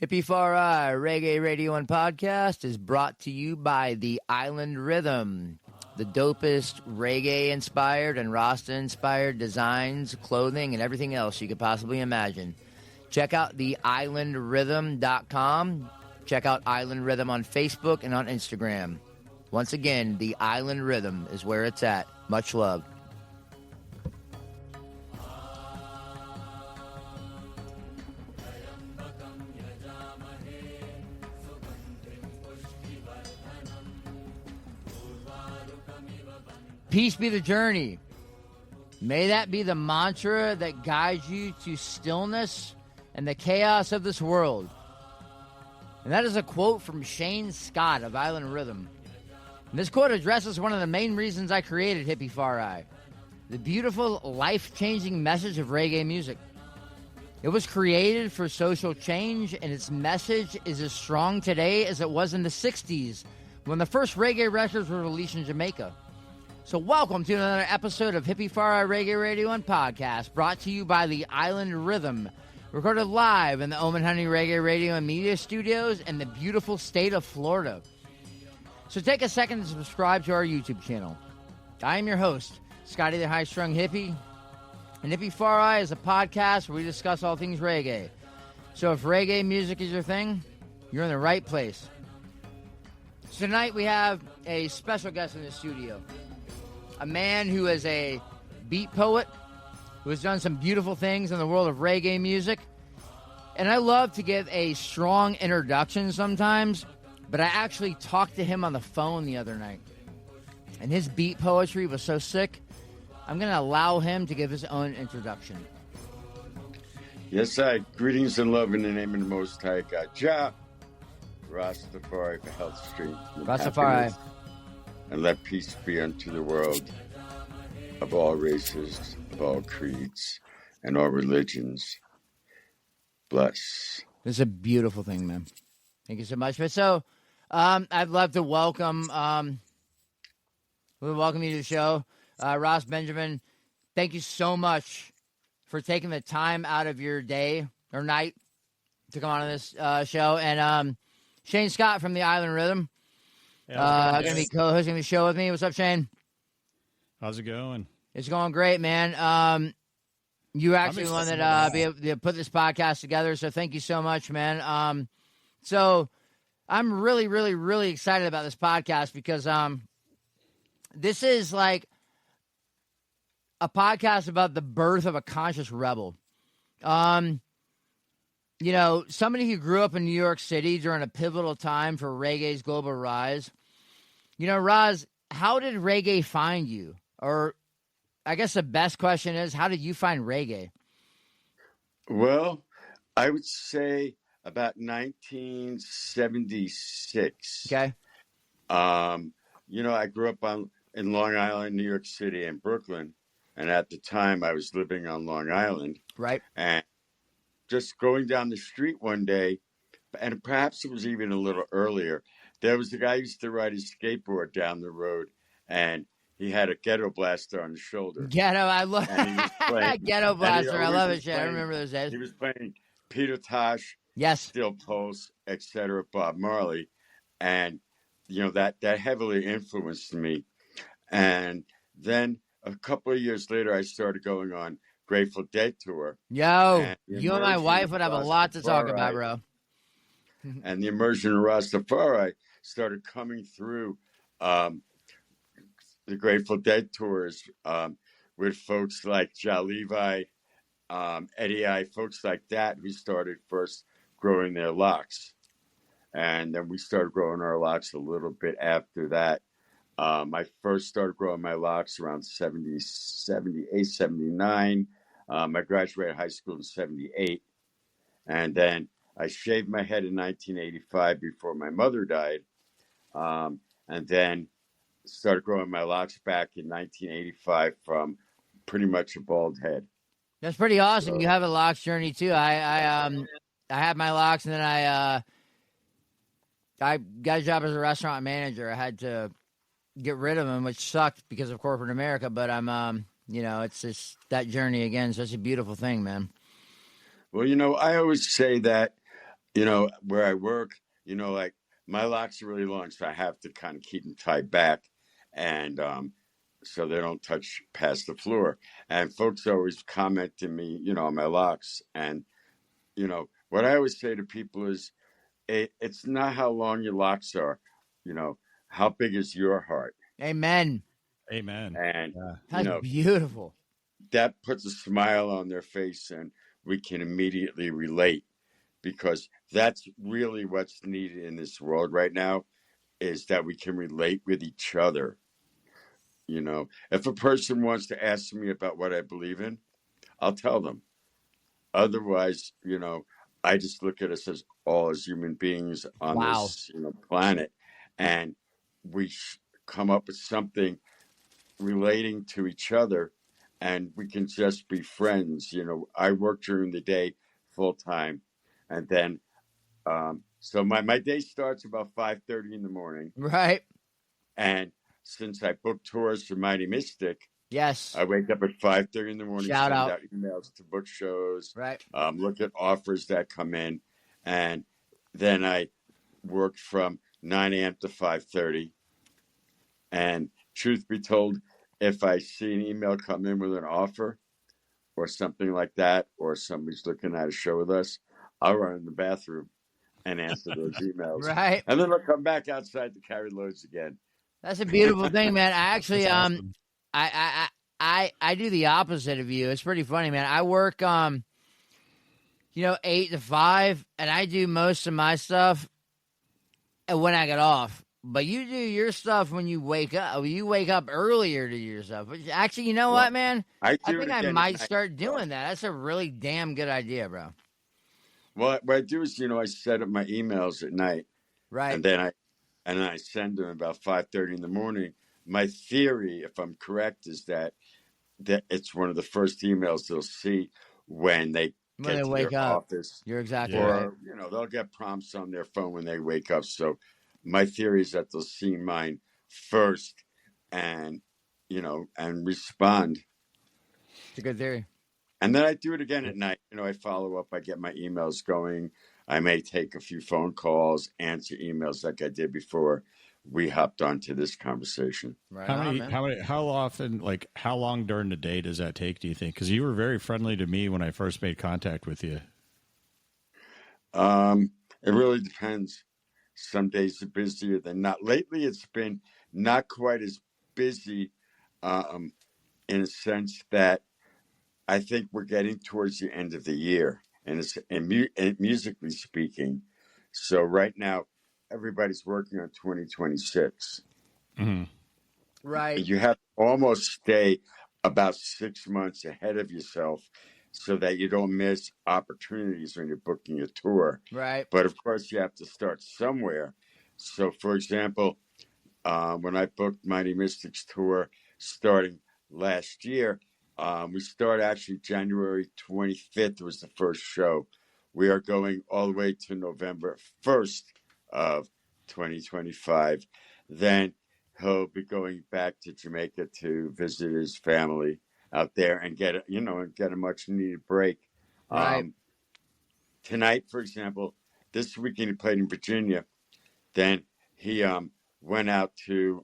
Hippie Fari Reggae Radio and Podcast is brought to you by The Island Rhythm, the dopest reggae-inspired and Rasta-inspired designs, clothing, and everything else you could possibly imagine. Check out theislandrhythm.com. Check out Island Rhythm on Facebook and on Instagram. Once again, The Island Rhythm is where it's at. Much love. Peace be the journey. May that be the mantra that guides you to stillness and the chaos of this world. And that is a quote from Shane Scott of Island Rhythm. And this quote addresses one of the main reasons I created Hippie Fari, the beautiful, life-changing message of reggae music. It was created for social change, and its message is as strong today as it was in the 60s when the first reggae records were released in Jamaica. So welcome to another episode of Hippie Fari Reggae Radio and Podcast, brought to you by The Island Rhythm, recorded live in the Omen Honey Reggae Radio and Media Studios in the beautiful state of Florida. So take a second to subscribe to our YouTube channel. I am your host, Scotty the High-Strung Hippie, and Hippie Fari is a podcast where we discuss all things reggae. So if reggae music is your thing, you're in the right place. So tonight we have a special guest in the studio. A man who is a beat poet, who has done some beautiful things in the world of reggae music. And I love to give a strong introduction sometimes, but I actually talked to him on the phone the other night. And his beat poetry was so sick, I'm going to allow him to give his own introduction. Yes, I. Greetings and love in the name of the Most High God. Jah, Rastafari for health, strength, and Rastafari. happiness. And let peace be unto the world of all races, of all creeds, and all religions. Bless. This is a beautiful thing, man. Thank you so much. But so, I'd love to welcome you to the show. Ras Benjamin, thank you so much for taking the time out of your day or night to come on this show. And Shane Scott from the Island Rhythm. Going to be co-hosting the show with me. What's up, Shane? How's it going? It's going great, man. You actually the one that be able to put this podcast together, so thank you so much, man. So I'm really, really, really excited about this podcast because this is like a podcast about the birth of a conscious rebel. You know, somebody who grew up in New York City during a pivotal time for reggae's global rise. You know, Raz, how did reggae find you? Or I guess the best question is, how did you find reggae? Well, I would say about 1976. Okay. You know, I grew up in Long Island, New York City, and Brooklyn. And at the time, I was living on Long Island. Right. And just going down the street one day, and perhaps it was even a little earlier, there was a guy who used to ride his skateboard down the road, and he had a ghetto blaster on his shoulder. Ghetto, I love Ghetto blaster. I love it, shit. I remember those days. He was playing Peter Tosh, yes, Steel Pulse, etc., Bob Marley, and you know that heavily influenced me. And then a couple of years later, I started going on Grateful Dead tour. Yo, you and my wife would have a lot to talk about, bro. And the immersion in Rastafari started coming through the Grateful Dead tours with folks like Jah Levi, Eddie I, folks like that who started first growing their locks. And then we started growing our locks a little bit after that. I first started growing my locks around 78, 79. I graduated high school in 78. And then I shaved my head in 1985 before my mother died. And then started growing my locks back in 1985 from pretty much a bald head. That's pretty awesome. So, you have a locks journey too. I had my locks, and then I got a job as a restaurant manager. I had to get rid of them, which sucked because of corporate America. But I'm, you know, it's just that journey again. So it's a beautiful thing, man. Well, you know, I always say that where I work, like my locks are really long, so I have to kind of keep them tied back, and so they don't touch past the floor. And folks always comment to me, on my locks. And what I always say to people is, it's not how long your locks are, how big is your heart? Amen. Amen. And Yeah. That's beautiful. that puts a smile on their face, and we can immediately relate, because that's really what's needed in this world right now, is that we can relate with each other. If a person wants to ask me about what I believe in, I'll tell them. Otherwise, I just look at us as all as human beings on Wow. this planet, and we come up with something relating to each other, and we can just be friends. I work during the day full time, and then so my day starts about 5:30 in the morning, Right. and since I book tours for Mighty Mystic, Yes. I wake up at 5:30 in the morning, Shout send out. out emails to book shows, Right. look at offers that come in, and then I work from 9 a.m. to 5:30. And truth be told, if I see an email come in with an offer or something like that, or somebody's looking at a show with us, I'll run in the bathroom and answer those emails, Right. and then I'll come back outside to carry loads again. That's a beautiful thing, man. I actually, That's awesome. I do the opposite of you. It's pretty funny, man. I work, 8 to 5, and I do most of my stuff when I get off. But you do your stuff when you wake up. You wake up earlier to do your stuff. Which, actually, you know Well, what, man? I I do think it I again at might night. start doing that. That's a really damn good idea, bro. Well, what I do is, I set up my emails at night, Right. and then I send them about 5:30 in the morning. My theory, if I'm correct, is that it's one of the first emails they'll see when they When get they to wake their up. office, You're exactly Yeah. right. or they'll get prompts on their phone when they wake up. So my theory is that they'll see mine first, and and respond. It's a good theory. And then I do it again at night. I follow up. I get my emails going. I may take a few phone calls, answer emails like I did before we hopped onto this conversation. Right on, man. How often, like, how long during the day does that take, do you think? Because you were very friendly to me when I first made contact with you. It really depends. Some days are busier than not. Lately, it's been not quite as busy, um, in a sense that I think we're getting towards the end of the year, and and musically speaking. So right now, everybody's working on 2026. Mm-hmm. Right. You have to almost stay about 6 months ahead of yourself, so that you don't miss opportunities when you're booking a tour. Right. But of course, you have to start somewhere. So, for example, when I booked Mighty Mystics tour starting last year, we started actually January 25th was the first show. We are going all the way to November 1st of 2025. Then he'll be going back to Jamaica to visit his family out there and get a much needed break. Right. Tonight, for example, this weekend he played in Virginia. Then he went out to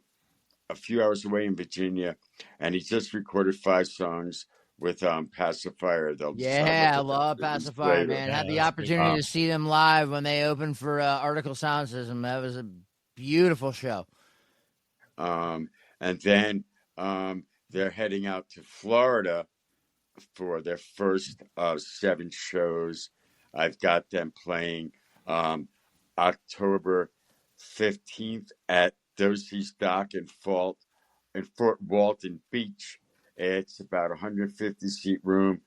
a few hours away in Virginia, and he just recorded 5 songs with Pacifier. They'll decide what Yeah, I they're going love to release Pacifier, later. man. Yeah, Had the that's big. opportunity to see them live when they opened for Article Sound System. That was a beautiful show. And then they're heading out to Florida for their first 7 shows. I've got them playing October 15th at Dosey's Dock in Fort Walton Beach. It's about 150-seat room,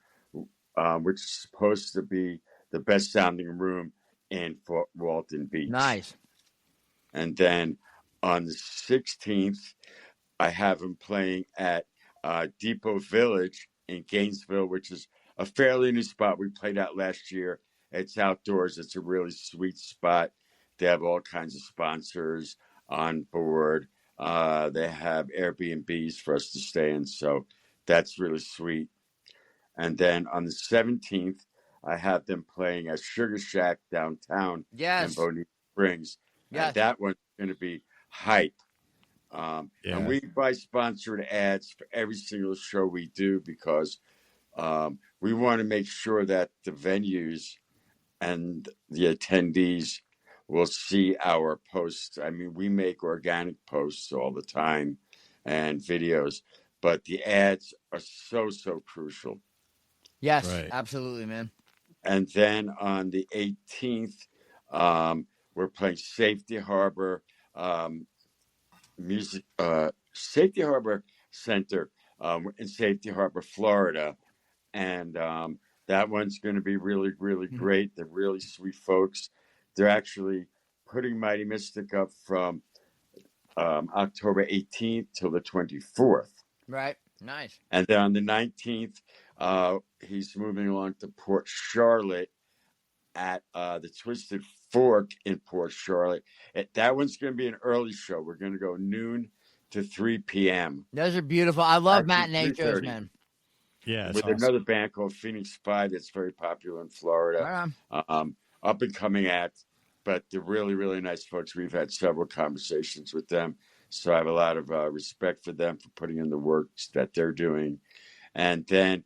which is supposed to be the best sounding room in Fort Walton Beach. Nice. And then on the 16th, I have him playing at Depot Village in Gainesville, which is a fairly new spot. We played out last year. It's outdoors. It's a really sweet spot. They have all kinds of sponsors on board. They have Airbnbs for us to stay in, so that's really sweet. And then on the 17th, I have them playing at Sugar Shack downtown in Yes. Bonita Springs. Yes. And that one's going to be hype. And we buy sponsored ads for every single show we do because we want to make sure that the venues and the attendees will see our posts. I mean, we make organic posts all the time and videos, but the ads are so crucial. Yes, absolutely, man. And then on the 18th, we're playing Safety Harbor Safety Harbor Center in Safety Harbor, Florida. And that one's going to be really great. They're really sweet folks. They're actually putting Mighty Mystic up from October 18th till the 24th. Right. Nice. And then on the 19th, he's moving along to Port Charlotte at the Twisted Fork in Port Charlotte. That one's going to be an early show. We're going to go noon to 3 p.m. Those are beautiful. I love Actually, matinee shows, 3:30. man. Yeah, With another band called Phoenix 5 that's very popular in Florida. Right. Up and coming act, but they're really nice folks. We've had several conversations with them, so I have a lot of respect for them for putting in the works that they're doing. And then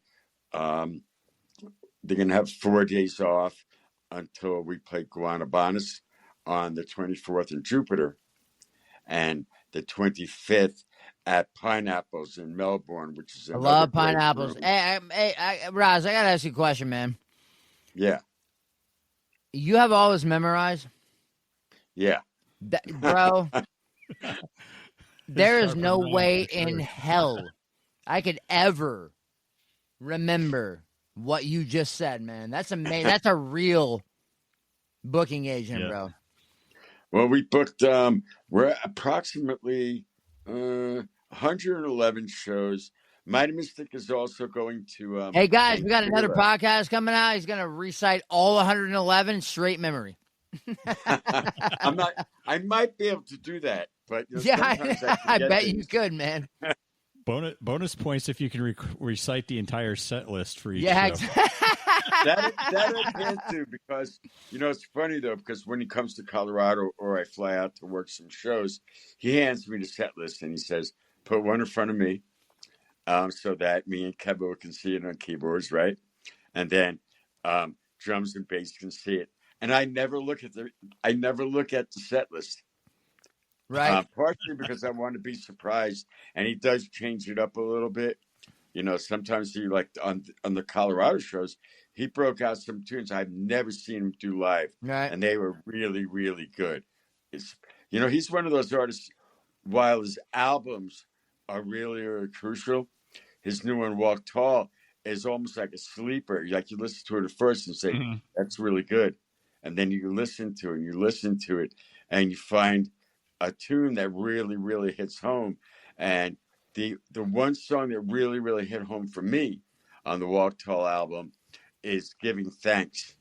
they're going to have 4 days off until we play Guanabanas on the 24th in Jupiter and the 25th at Pineapples in Melbourne, which is I love Pineapples. Hey, Raz, I got to ask you a question, man. Yeah. You have all this memorized? Yeah. Bro, there is no way in hell I could ever remember what you just said, man. That's amazing. That's a real booking agent, bro. Well, we booked, we're approximately 111 shows. Mighty Mystic is also going to. Hey, guys, we got another podcast coming out. He's going to recite all 111 straight memory. I might be able to do that, but I bet you could, man. Bonus points if you can recite the entire set list for each show. that I can do because it's funny though because when he comes to Colorado or I fly out to work some shows, he hands me the set list and he says, "Put one in front of me, so that me and Kebo can see it on keyboards, right? And then drums and bass can see it." And I never look at the set list. Right. Partially because I want to be surprised, and he does change it up a little bit. Sometimes he on the Colorado shows, he broke out some tunes I've never seen him do live, right? And they were really good. He's one of those artists. While his albums are really crucial, his new one, Walk Tall, is almost like a sleeper. Like you listen to it at first and say, "That's really good," and then you listen to it, and you find a tune that really hits home. And the one song that really hit home for me on the Walk Tall album is Giving Thanks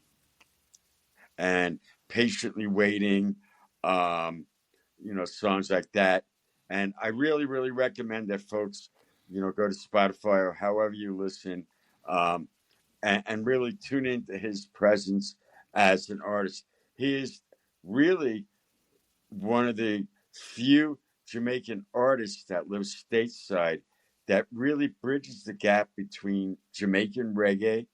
and Patiently Waiting, songs like that. And I really recommend that folks, go to Spotify or however you listen, and really tune into his presence as an artist. He is really one of the few Jamaican artists that lives stateside that really bridges the gap between Jamaican reggae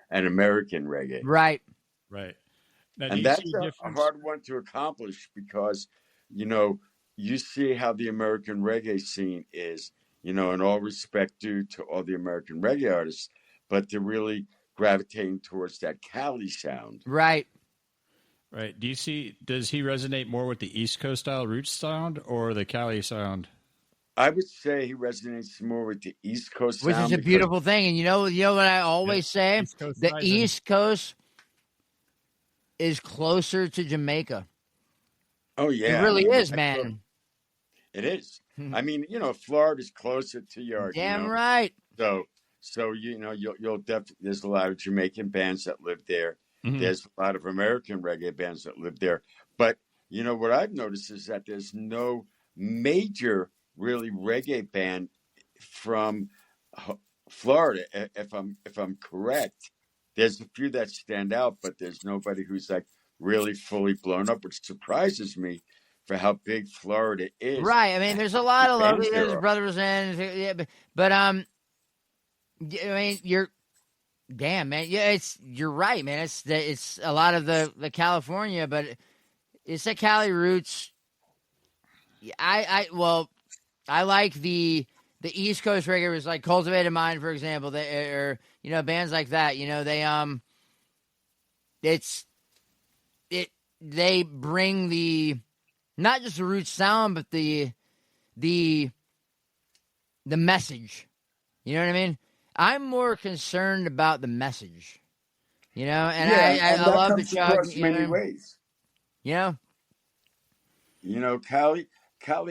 and American reggae. Right. Now, and that's a hard one to accomplish because, you see how the American reggae scene is, in all respect due to all the American reggae artists, but they're really gravitating towards that Cali sound. Right. Does he resonate more with the East Coast style roots sound or the Cali sound? I would say he resonates more with the East Coast sound. Which is a beautiful thing. And you know what I always say? The East Coast is closer to Jamaica. Oh, yeah. It really is, man. It is. I mean, Florida's closer to your... Damn right. So you'll definitely... There's a lot of Jamaican bands that live there. Mm-hmm. There's a lot of American reggae bands that live there. But, what I've noticed is that there's no major, really, reggae band from Florida, if I'm correct. there's a few that stand out, but there's nobody who's like really fully blown up, which surprises me for how big Florida is. Right. I mean, there's a lot of Bands lovely there are. brothers and yeah, but I mean, you're damn man. Yeah, you're right, man. It's a lot of the California, but it's the Cali roots. I like the East Coast reggae was like Cultivated Mind, for example. Or bands like that. It's they bring the not just the roots sound, but the message. You know what I mean? I'm more concerned about the message. And Yeah, I and that love the comes Chuck. across many ways. You know. Cali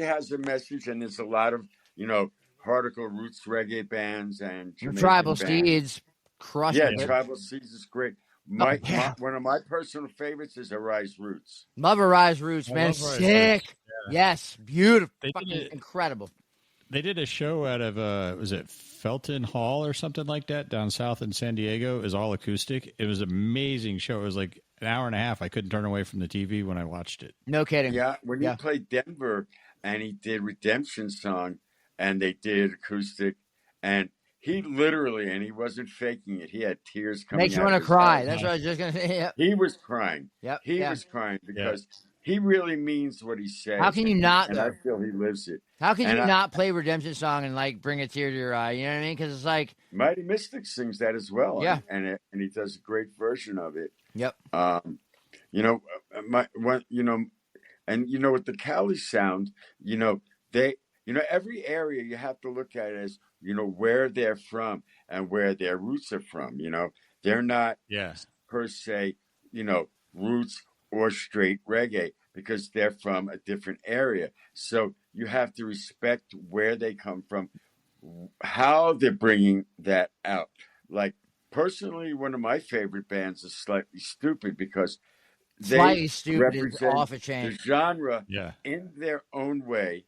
has a message, and there's a lot of hardcore roots reggae bands and Tribal Jamaican bands. Steeds crushing Yeah, it. Tribal Seeds is great. Oh, yeah. One of my personal favorites is Arise Roots. Love Rise Roots, I man. love Rise Sick. Roots. Yes, beautiful. They did Fucking it- incredible. They did a show out of was it Felton Hall or something like that down south in San Diego. It was all acoustic. It was an amazing show. It was like an hour and a half. I couldn't turn away from the TV when I watched it. No kidding. Yeah, when he Yeah. played Denver and he did Redemption Song and they did acoustic, and he literally, and he wasn't faking it, he had tears coming Makes you out want of to his cry. eyes. That's what I was just gonna say. Yep. He was crying. Yep. He Yeah. was crying because he really means what he says. How can you not, And though? I feel he lives it. How can And you not play Redemption Song and like bring a tear to your eye? You know what I mean? Because it's like, Mighty Mystic sings that as well. Yeah. And he does a great version of it. yep. With the Cali sound, every area you have to look at as, where they're from and where their roots are from. They're not Yeah. per se, roots or straight reggae because they're from a different area. So you have to respect where they come from, how they're bringing that out. Like, personally, one of my favorite bands is Slightly Stupid because Slightly they Stupid is represent off a the chain. genre Yeah. in their own way.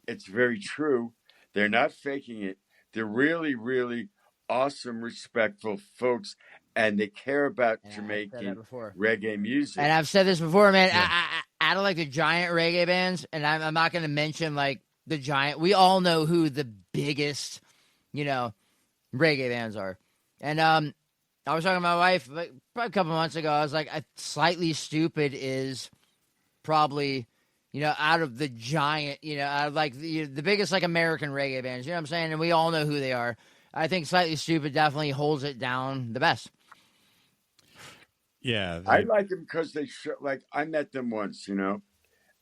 It's very true. They're not faking it. They're really, really awesome, respectful folks, and they care about Yeah, I've said that Jamaican before. reggae music. And I've said this before, man. Yeah. Out of like the giant reggae bands, and I'm not going to mention like the giant. We all know who the biggest, reggae bands are. And I was talking to my wife like, probably a couple months ago. I was like, Slightly Stupid is probably, out of the giant, out of like the biggest like American reggae bands. You know what I'm saying? And we all know who they are. I think Slightly Stupid definitely holds it down the best. Yeah. I like them because I met them once,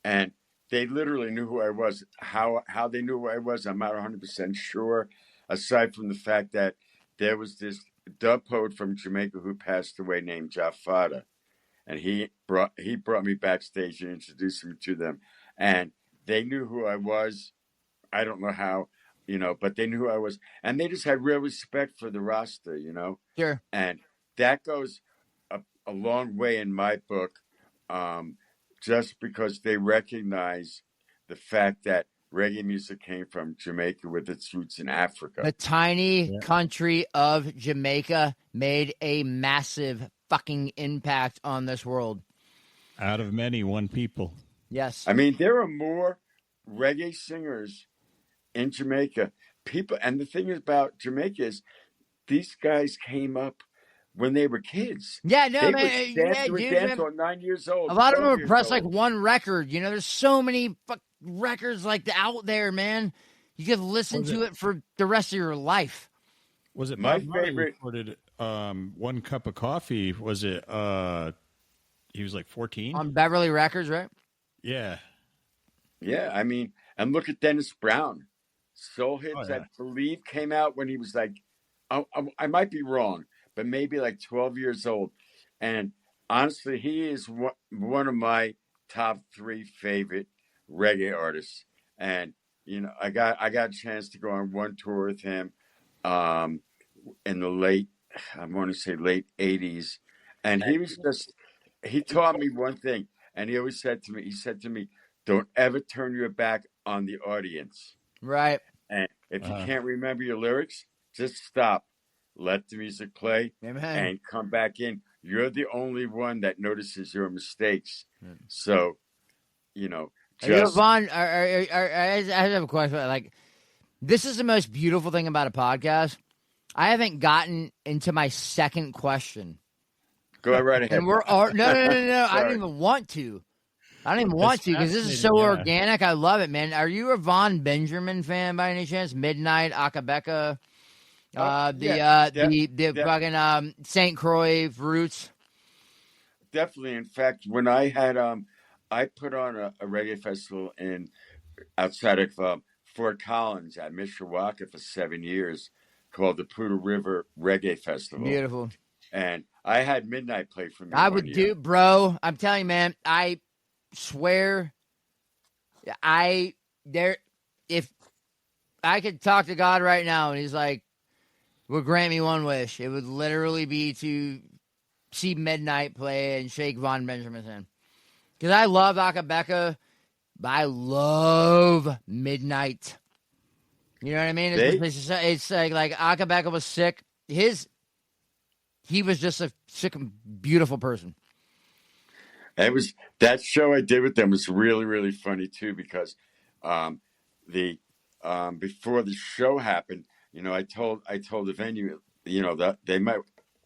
and they literally knew who I was. How they knew who I was, I'm not 100% sure, aside from the fact that there was this dub poet from Jamaica who passed away named Jafada, and he brought me backstage and introduced me to them, and they knew who I was. I don't know how, but they knew who I was, and they just had real respect for the Rasta, Sure. and that goes a long way in my book, just because they recognize the fact that reggae music came from Jamaica with its roots in Africa. The tiny country of Jamaica made a massive fucking impact on this world. Out of many, one people. Yes. I mean, there are more reggae singers in Jamaica. And the thing about Jamaica is these guys came up when they were kids. Yeah, no, They man. would dance on 9 years old. A lot of them 12 are years pressed like old. one record. There's so many records like out there, man. You could listen to it for the rest of your life. Was it My Bob Marley favorite- recorded One Cup of Coffee? Was it he was like 14? On Beverly Records, right? Yeah. Yeah, I mean, and look at Dennis Brown. Soul Hits, Oh, yeah. I believe, came out when he was like, I might be wrong, but maybe like 12 years old. And honestly, he is one of my top 3 favorite reggae artists. And, I got a chance to go on one tour with him in the late 80s. And he taught me one thing. And he always said to me, don't ever turn your back on the audience. Right. And if you can't remember your lyrics, just stop, let the music play, Amen. and come back in. You're the only one that notices your mistakes. So, you know, Are you a just Vaughn? I have a question. Like, this is the most beautiful thing about a podcast. I haven't gotten into my second question. go right ahead. And we're no. I Sorry. don't even want to. I don't even want to because this is so organic. I love it, man. Are you a Von Benjamin fan by any chance? Midnight, Akabeka, the fucking St. Croix roots. Definitely. In fact, when I had I put on a reggae festival outside of Fort Collins at Mishawaka for 7 years, called the Poudre River Reggae Festival. Beautiful. And I had Midnight play for me. I would do, bro. I'm telling you, man. I swear, if I could talk to God right now and He's like, "Will grant me one wish," it would literally be to see Midnight play and shake Von Benjamin's hand. Because I love Akabeka, but I love Midnight. You know what I mean? It's like Akabeka was sick. He was just a sick and beautiful person. That show I did with them was really, really funny too, because before the show happened, I told the venue, that they might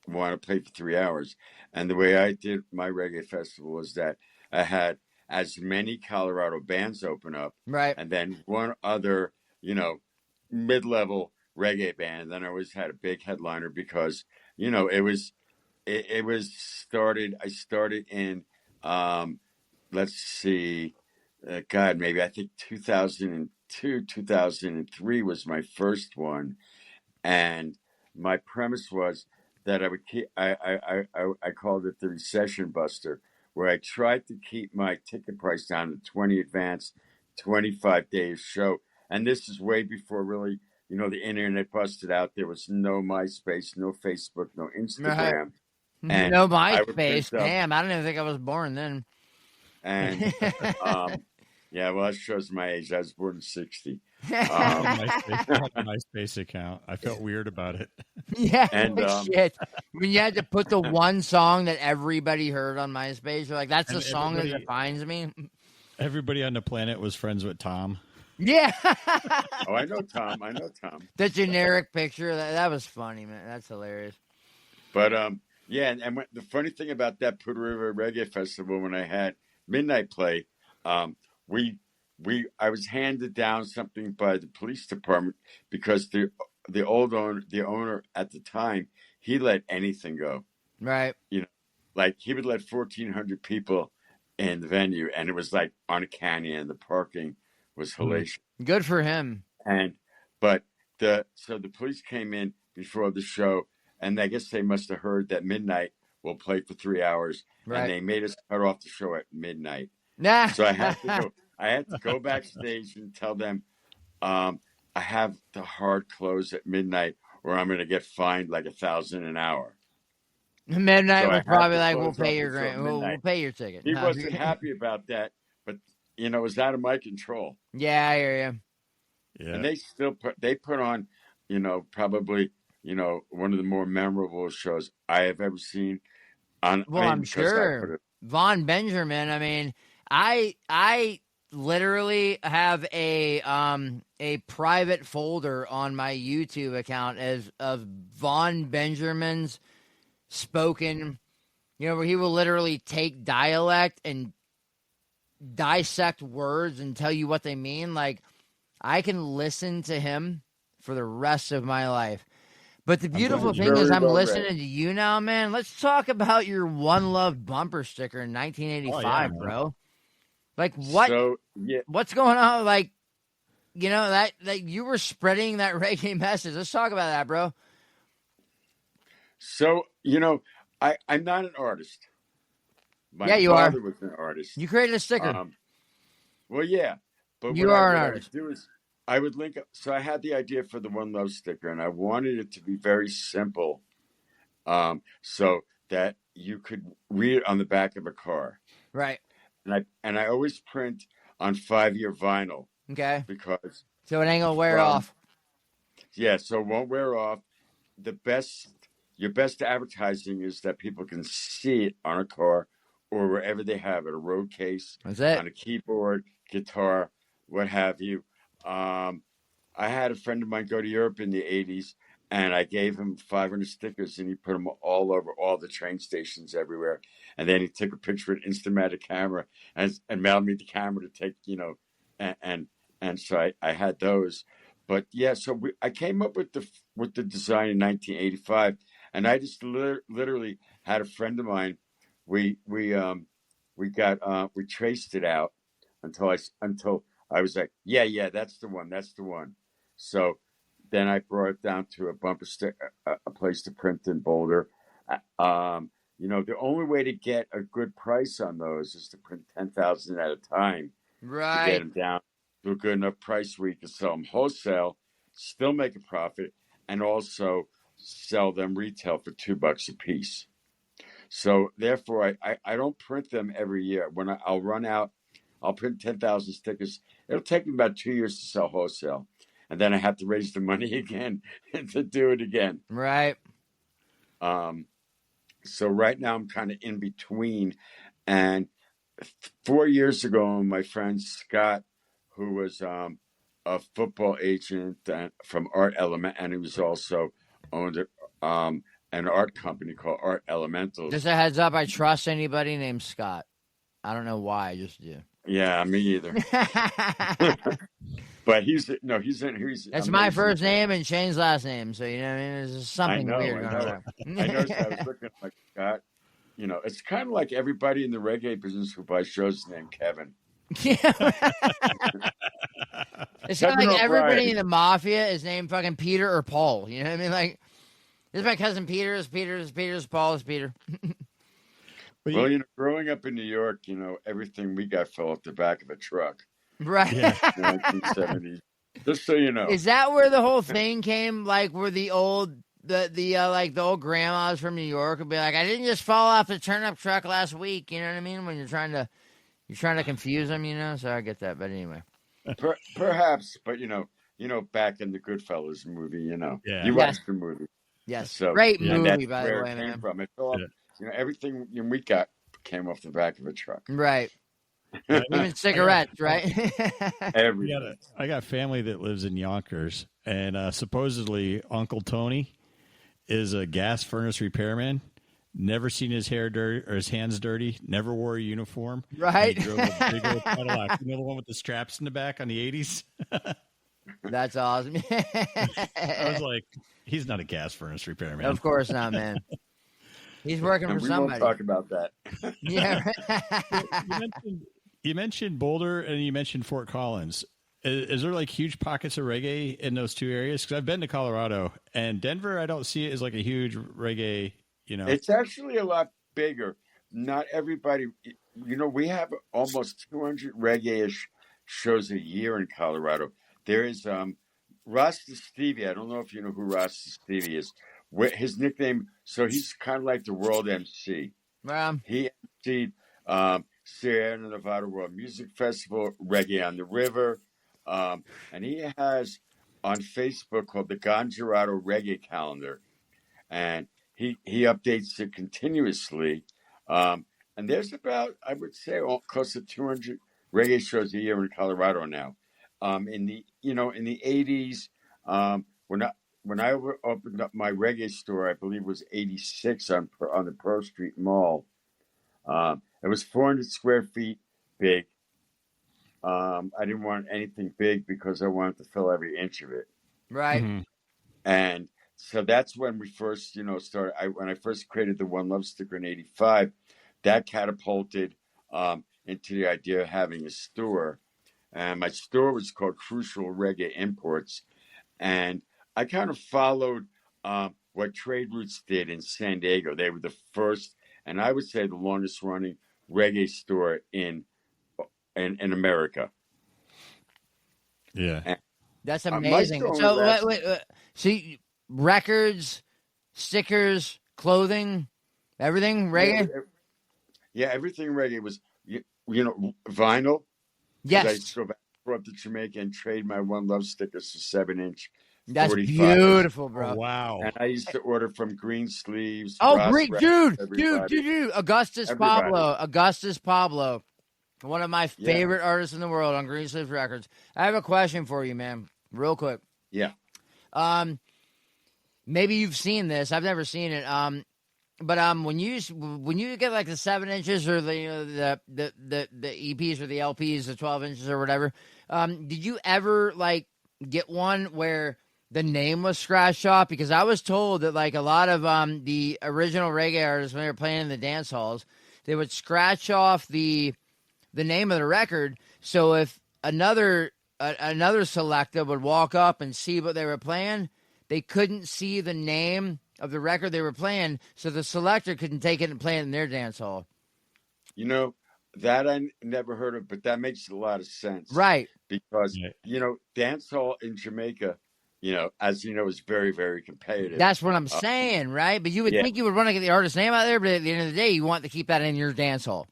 want to play for 3 hours. And the way I did my reggae festival was that I had as many Colorado bands open up, right, and then one other, mid-level reggae band. Then I always had a big headliner because, it started. I started in, let's see, God, maybe I think 2002, 2003 was my first one, and my premise was that I would keep. I called it the Recession Buster, where I tried to keep my ticket price down to 20 advance, 25 days show. And this is way before really, the internet busted out. There was no MySpace, no Facebook, no Instagram. Right. And no MySpace. Damn, I don't even think I was born then. And yeah, well, that shows my age. I was born in '60. MySpace account. I felt weird about it. Yeah, and shit. When you had to put the one song that everybody heard on MySpace, you're like, "That's the song that defines me." Everybody on the planet was friends with Tom. Yeah. Oh, I know Tom. The generic picture. That was funny, man. That's hilarious. But yeah, and the funny thing about that Poudre River Reggae Festival, when I had Midnight play, I was handed down something by the police department because the owner at the time, he let anything go. Right. Like he would let 1,400 people in the venue, and it was like uncanny, and the parking was hellacious. Good for him. But the police came in before the show, and I guess they must have heard that Midnight will play for 3 hours, and they made us cut off the show at midnight. Nah. So I had to go backstage and tell them, I have the hard close at midnight, or I'm going to get fined like $1,000 an hour. Midnight was probably like, we'll pay your we'll pay your ticket. He wasn't happy about that, but it was out of my control. Yeah, I hear you. Yeah. And they put on, probably, one of the more memorable shows I have ever seen. I'm sure. Von Benjamin. I mean, I literally have a private folder on my YouTube account of Von Benjamin's spoken, where he will literally take dialect and dissect words and tell you what they mean. Like, I can listen to him for the rest of my life. But the beautiful thing is I'm listening to you now, man. Let's talk about your One Love bumper sticker in 1985, bro. Like, what? So, yeah. What's going on? Like, that you were spreading that reggae message. Let's talk about that, bro. So, I'm not an artist. My father was an artist. You created a sticker. Well, yeah. But you are an artist. I would do is I would link up. So I had the idea for the One Love sticker, and I wanted it to be very simple, so that you could read it on the back of a car. Right. And I always print on 5-year vinyl. Okay. Because so it ain't gonna wear off. Yeah, so it won't wear off. your best advertising is that people can see it on a car or wherever they have it, a road case, That's it. on a keyboard, guitar, what have you. I had a friend of mine go to Europe in the 80s, and I gave him 500 stickers, and he put them all over all the train stations everywhere. And then he took a picture with an Instamatic camera and mailed me the camera to take, and so I had those. But yeah, so I came up with the design in 1985, and I just literally had a friend of mine. We traced it out until I was like, yeah, that's the one. So then I brought it down to a bumper stick, a place to print in Boulder. The only way to get a good price on those is to print 10,000 at a time to get Right. them down to a good enough price where you can sell them wholesale, still make a profit, and also sell them retail for $2 a piece. So therefore, I don't print them every year. When I'll run out, I'll print 10,000 stickers. It'll take me about 2 years to sell wholesale. And then I have to raise the money again to do it again. Right. So right now I'm kind of in between. And 4 years ago, my friend Scott, who was a football agent from Art Element, and he was also owned an art company called Art Elementals. Just a heads up, I trust anybody named Scott. I don't know why, I just do. Yeah, me either. But he's That's amazing. my first name and Shane's last name, so you know what I mean? There's just something weird going on. I noticed I was looking like Scott. It's kind of like everybody in the reggae business who buys shows named Kevin. Yeah. It's kind of like everybody in the mafia is named fucking Peter or Paul. You know what I mean? Like, this is my cousin Peter's, Paul is Peter. Well, growing up in New York, everything we got fell off the back of a truck. Right. Yeah. 1970s. Just so you know. Is that where the whole thing came? Like, where the old old grandmas from New York would be like, I didn't just fall off the turnip truck last week. You know what I mean? When you're trying to confuse them, So I get that. But anyway. Perhaps, but back in the Goodfellas movie, Yeah. You watched the movie. Yes. So, great movie, that's by the where way, it came man. from. It fell off, everything we got came off the back of a truck. Right. Even cigarettes, right? Everything. I got family that lives in Yonkers, and supposedly Uncle Tony is a gas furnace repairman. Never seen his hair dirty or his hands dirty. Never wore a uniform. Right. He drove a big old Cadillac. You know the one with the straps in the back on the 80s? That's awesome. I was like, he's not a gas furnace repairman. Of course not, man. He's working for somebody. We won't talk about that. Yeah. You mentioned Boulder and you mentioned Fort Collins. Is there like huge pockets of reggae in those two areas? Because I've been to Colorado and Denver. I don't see it as like a huge reggae. It's actually a lot bigger. Not everybody. We have almost 200 reggae-ish shows a year in Colorado. There is Rasta Stevie. I don't know if you know who Rasta Stevie is. His nickname. So he's kind of like the world MC. He emceed Sierra Nevada World Music Festival, Reggae on the River. And he has on Facebook called the Ganjarato Reggae Calendar. And he updates it continuously. And there's about, I would say, close to 200 reggae shows a year in Colorado now. In the 80s, when I opened up my reggae store, I believe it was 86 on the Pearl Street Mall. It was 400 square feet big. I didn't want anything big because I wanted to fill every inch of it. Right. Mm-hmm. And so that's when we first, started. When I first created the One Love sticker in '85, that catapulted into the idea of having a store. And my store was called Crucial Reggae Imports. And I kind of followed what Trade Routes did in San Diego. They were the first, and I would say the longest running reggae store in America. Yeah. And, that's amazing. So wait. See, records, stickers, clothing, everything reggae? Yeah, everything reggae was, vinyl. Yes. I used to go up to Jamaica and trade my One Love stickers for 7-inch That's 45s. beautiful, bro. Oh, wow. And I used to order from Greensleeves, Oh, Ras Greek, Marcus, dude, everybody. Augustus Everybody. Pablo, Augustus Pablo, one of my Yeah. favorite artists in the world on Greensleeves Records. I have a question for you, man, real quick. Yeah. Maybe you've seen this. I've never seen it. But when you get like the 7 inches or the the EPs or the LPs, the 12 inches or whatever, did you ever like get one where the name was scratched off? Because I was told that like a lot of the original reggae artists, when they were playing in the dance halls, they would scratch off the name of the record. So if another selector would walk up and see what they were playing, they couldn't see the name of the record they were playing, so the selector couldn't take it and play it in their dance hall. You know, that I never heard of, but that makes a lot of sense. Right. Because, dance hall in Jamaica, as you know, is very, very competitive. That's what I'm saying, right? But you would think you would want to get the artist's name out there, but at the end of the day, you want to keep that in your dance hall.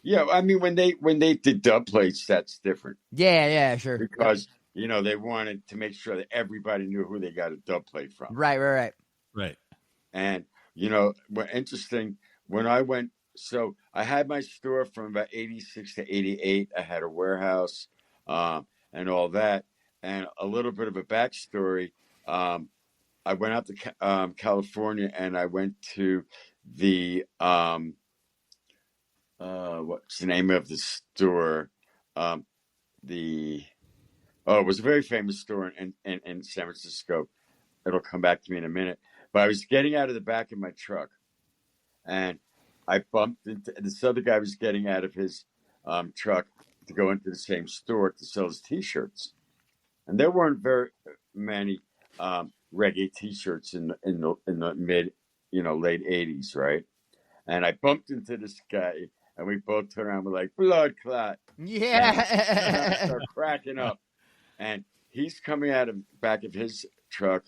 Yeah, I mean, when they did dub plates, that's different. Yeah, sure. Because, they wanted to make sure that everybody knew who they got a dub plate from. Right. And, what interesting, when I went, so I had my store from about 86 to 88. I had a warehouse and all that. And a little bit of a backstory. I went out to California and I went to the, what's the name of the store? It was a very famous store in San Francisco. It'll come back to me in a minute. But I was getting out of the back of my truck, and I bumped into this other guy was getting out of his truck to go into the same store to sell his T-shirts, and there weren't very many reggae T-shirts in the mid, late '80s, right? And I bumped into this guy, and we both turned around. We're like, blood clot. Yeah. And I start cracking up, and he's coming out of the back of his truck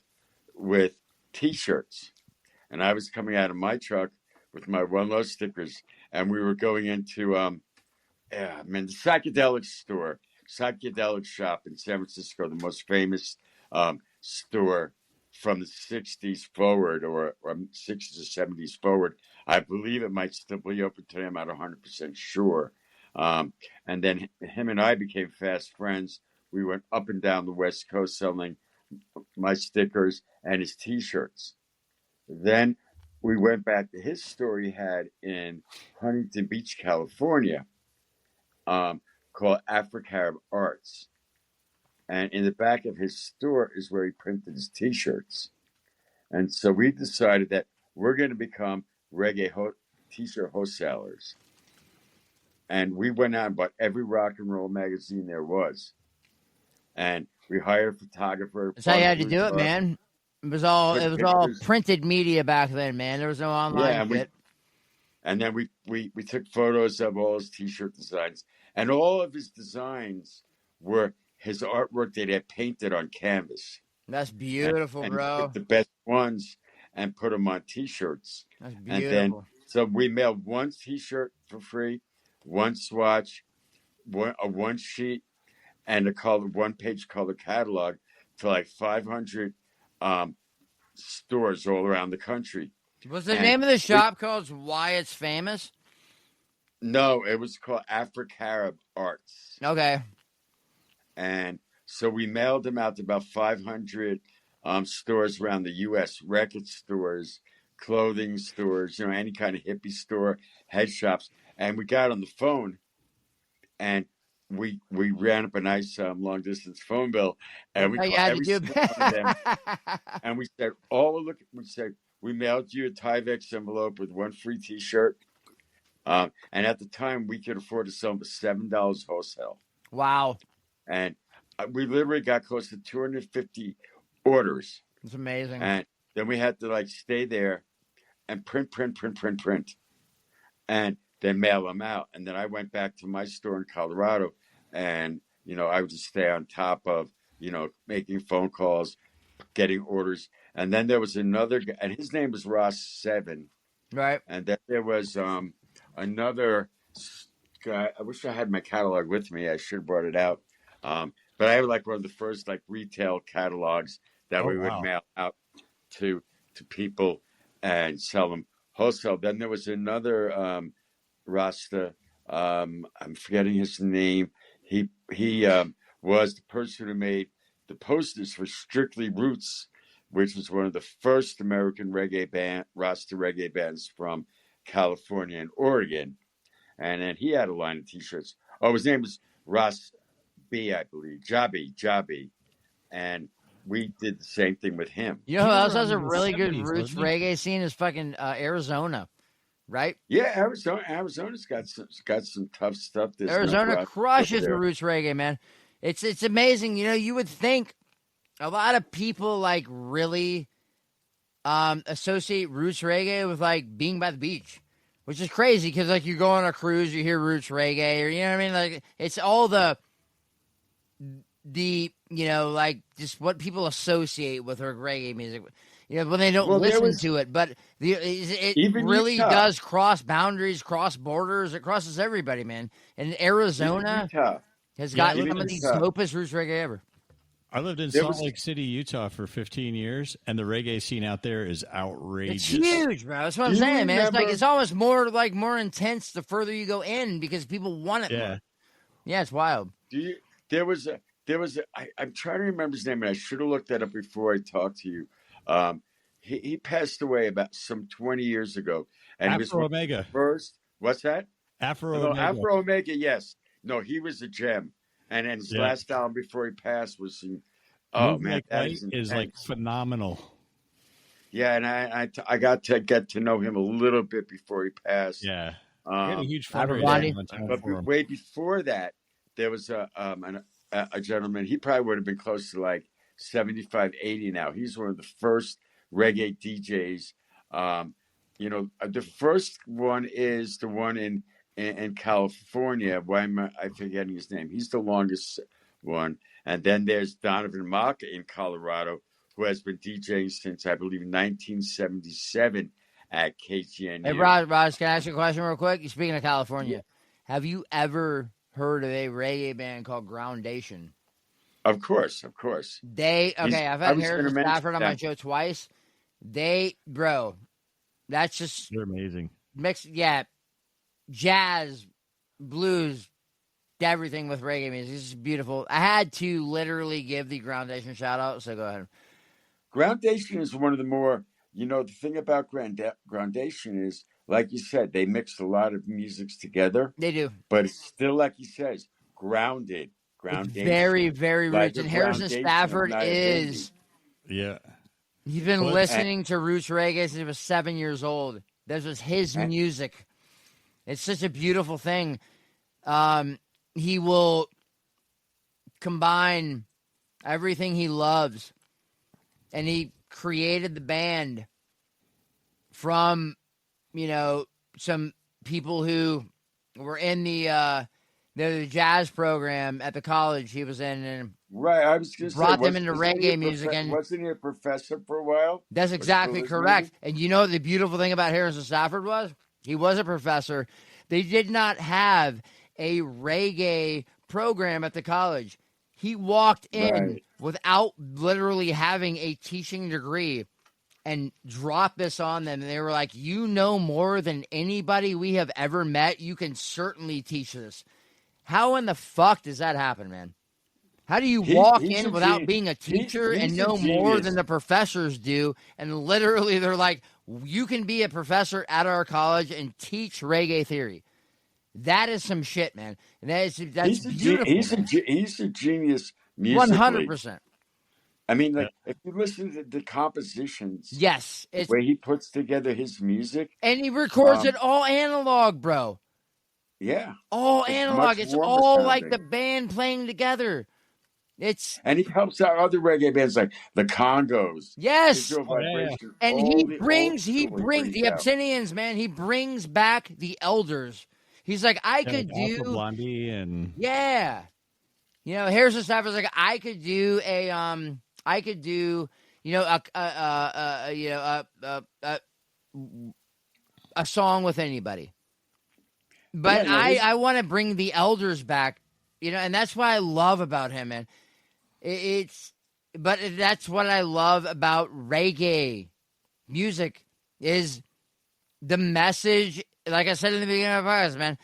with T-shirts, and I was coming out of my truck with my One Love stickers, and we were going into the psychedelic shop in San Francisco, the most famous store from the 60s forward, or 60s or 70s forward. I believe it might still be open today. I'm not 100% sure. And then him and I became fast friends. We went up and down the West Coast selling my stickers and his T-shirts. Then we went back to his store he had in Huntington Beach, California, called Afro-Carib Arts. And in the back of his store is where he printed his T-shirts. And so we decided that we're going to become reggae T-shirt wholesalers. And we went out and bought every rock and roll magazine there was. And we hired a photographer. That's how you had to do it, man. It was all printed media back then, man. There was no online shit. And then we took photos of all his T-shirt designs, and all of his designs were his artwork that he had painted on canvas. That's beautiful, and bro. He took the best ones and put them on T-shirts. That's beautiful. And then so we mailed one T-shirt for free, one swatch, one sheet, and a one-page color catalog to like 500 stores all around the country. Was the name of the shop called Why It's Famous? No, it was called Afro-Carib Arts. Okay. And so we mailed them out to about 500 stores around the U.S., record stores, clothing stores, any kind of hippie store, head shops. And we got on the phone, and we ran up a nice long-distance phone bill, and we called every single one of them. And we said, we mailed you a Tyvek envelope with one free T-shirt. And at the time, we could afford to sell them for $7 wholesale. Wow. And we literally got close to 250 orders. It's amazing. And then we had to stay there and print. And then mail them out. And then I went back to my store in Colorado, and, I would just stay on top of, making phone calls, getting orders. And then there was another guy, and his name was Ross 7. Right. And then there was another guy. I wish I had my catalog with me. I should have brought it out. But I have like one of the first like retail catalogs that Oh, we would wow. mail out to people and sell them wholesale. Then there was another Rasta. I'm forgetting his name. He was the person who made the posters for Strictly Roots, which was one of the first American reggae band, Rasta reggae bands from California and Oregon. And then he had a line of T-shirts. Oh, his name was Ras B, I believe. Jabi. And we did the same thing with him. You know He who was else around has a in the really good 70s, roots wasn't he? reggae scene? Is fucking Arizona, right? Yeah, Arizona's got some tough stuff. There's Arizona enough crushes the there. roots reggae, man. It's amazing. You know, you would think a lot of people like really associate roots reggae with like being by the beach, which is crazy because like you go on a cruise, you hear roots reggae, or you know what I mean. Like it's all the you know like just what people associate with her reggae music. You know, when they don't Well, there listen was to it, but it even really Utah, does cross boundaries, cross borders. It crosses everybody, man. And even Arizona Utah, has Yeah, I got lived some of in, the Utah. dopest roots reggae ever. I lived in There Salt was Lake City, Utah for 15 years, and the reggae scene out there is It's outrageous. huge, bro. That's what Do I'm you saying, man. It's like remember? it's almost more intense the further you go in because people want it Yeah. more. Yeah, it's wild. Do you? There was a. I'm trying to remember his name, and I should have looked that up before I talked to you. Um, he passed away about some 20 years ago, and he was Afro one of the Omega. first. What's that? Afro No, Omega. Afro Omega. Yes. No, he was a gem, and then his Yeah. last album before he passed was in. Oh Move man, Like that Light is is like intense. phenomenal. Yeah, and I got to get to know him a little bit before he passed. Yeah. We had a Um, huge Afro fundraiser Blondie. one time but for him. way before that, there was a gentleman. He probably would have been close to like 75, 80 now. He's one of the first reggae DJs. The first one is the one in California. Why am I forgetting his name? He's the longest one. And then there's Donovan Maka in Colorado, who has been DJing since, I believe, 1977 at Hey, KGNU. Raj, can I ask you a question real quick? You're speaking of Yeah, California. Have you ever heard of a reggae band called Groundation? of course. Okay, He's. I've I had was going Harrison to mention Stafford on my that. show twice. Bro, that's just They're amazing. mixed, yeah, jazz, blues, everything with reggae music. This is beautiful. I had to literally give the Groundation shout out, so go ahead. Groundation is one of the more. The thing about Groundation is, like you said, they mixed a lot of musics together, They do. but it's still, like he says, grounded. It's Groundation. very, very Like roots. a And Harrison groundation of Stafford Nyabindi. is. Yeah. He's been Well, And, listening to roots reggae since he was 7 years old. This was his and music. It's such a beautiful thing. He will combine everything he loves, and he created the band from some people who were in the jazz program at the college he was in, and right, I was going to say, brought them into wasn't he reggae music. And wasn't he a professor for a while? that's Or exactly still is correct. maybe? And you know what the beautiful thing about Harrison Stafford was? He was a professor. They did not have a reggae program at the college. He walked in Right. without literally having a teaching degree and dropped this on them. And they were like, you know more than anybody we have ever met. You can certainly teach this. How in the fuck does that happen, man? How do you walk He's in a without being a he, teacher and he's a know more genius. than the professors do? And literally, they're like, you can be a professor at our college and teach reggae theory. That is some shit, man. And that's beautiful. He's a genius musically. 100%. I mean, Yeah. like if you listen to the compositions, Yes, the it's way he puts together his music, and he records it um, all analog, bro. yeah, All it's analog. much It's warmer all like the sounding. band playing together. It's And he helps out other reggae bands like the Congos, yes. Digital Oh, yeah. Vibration, And all he the old brings school he the brings out. Abyssinians, man. He brings back the elders. He's like, I Yeah, could like Afro do, Blondie and yeah. Harrison Stafford's like, I could do a song with anybody. But Yeah, no, I want to bring the elders back, and that's what I love about him, man. But that's what I love about reggae music is the message. Like I said in the beginning of the podcast, man,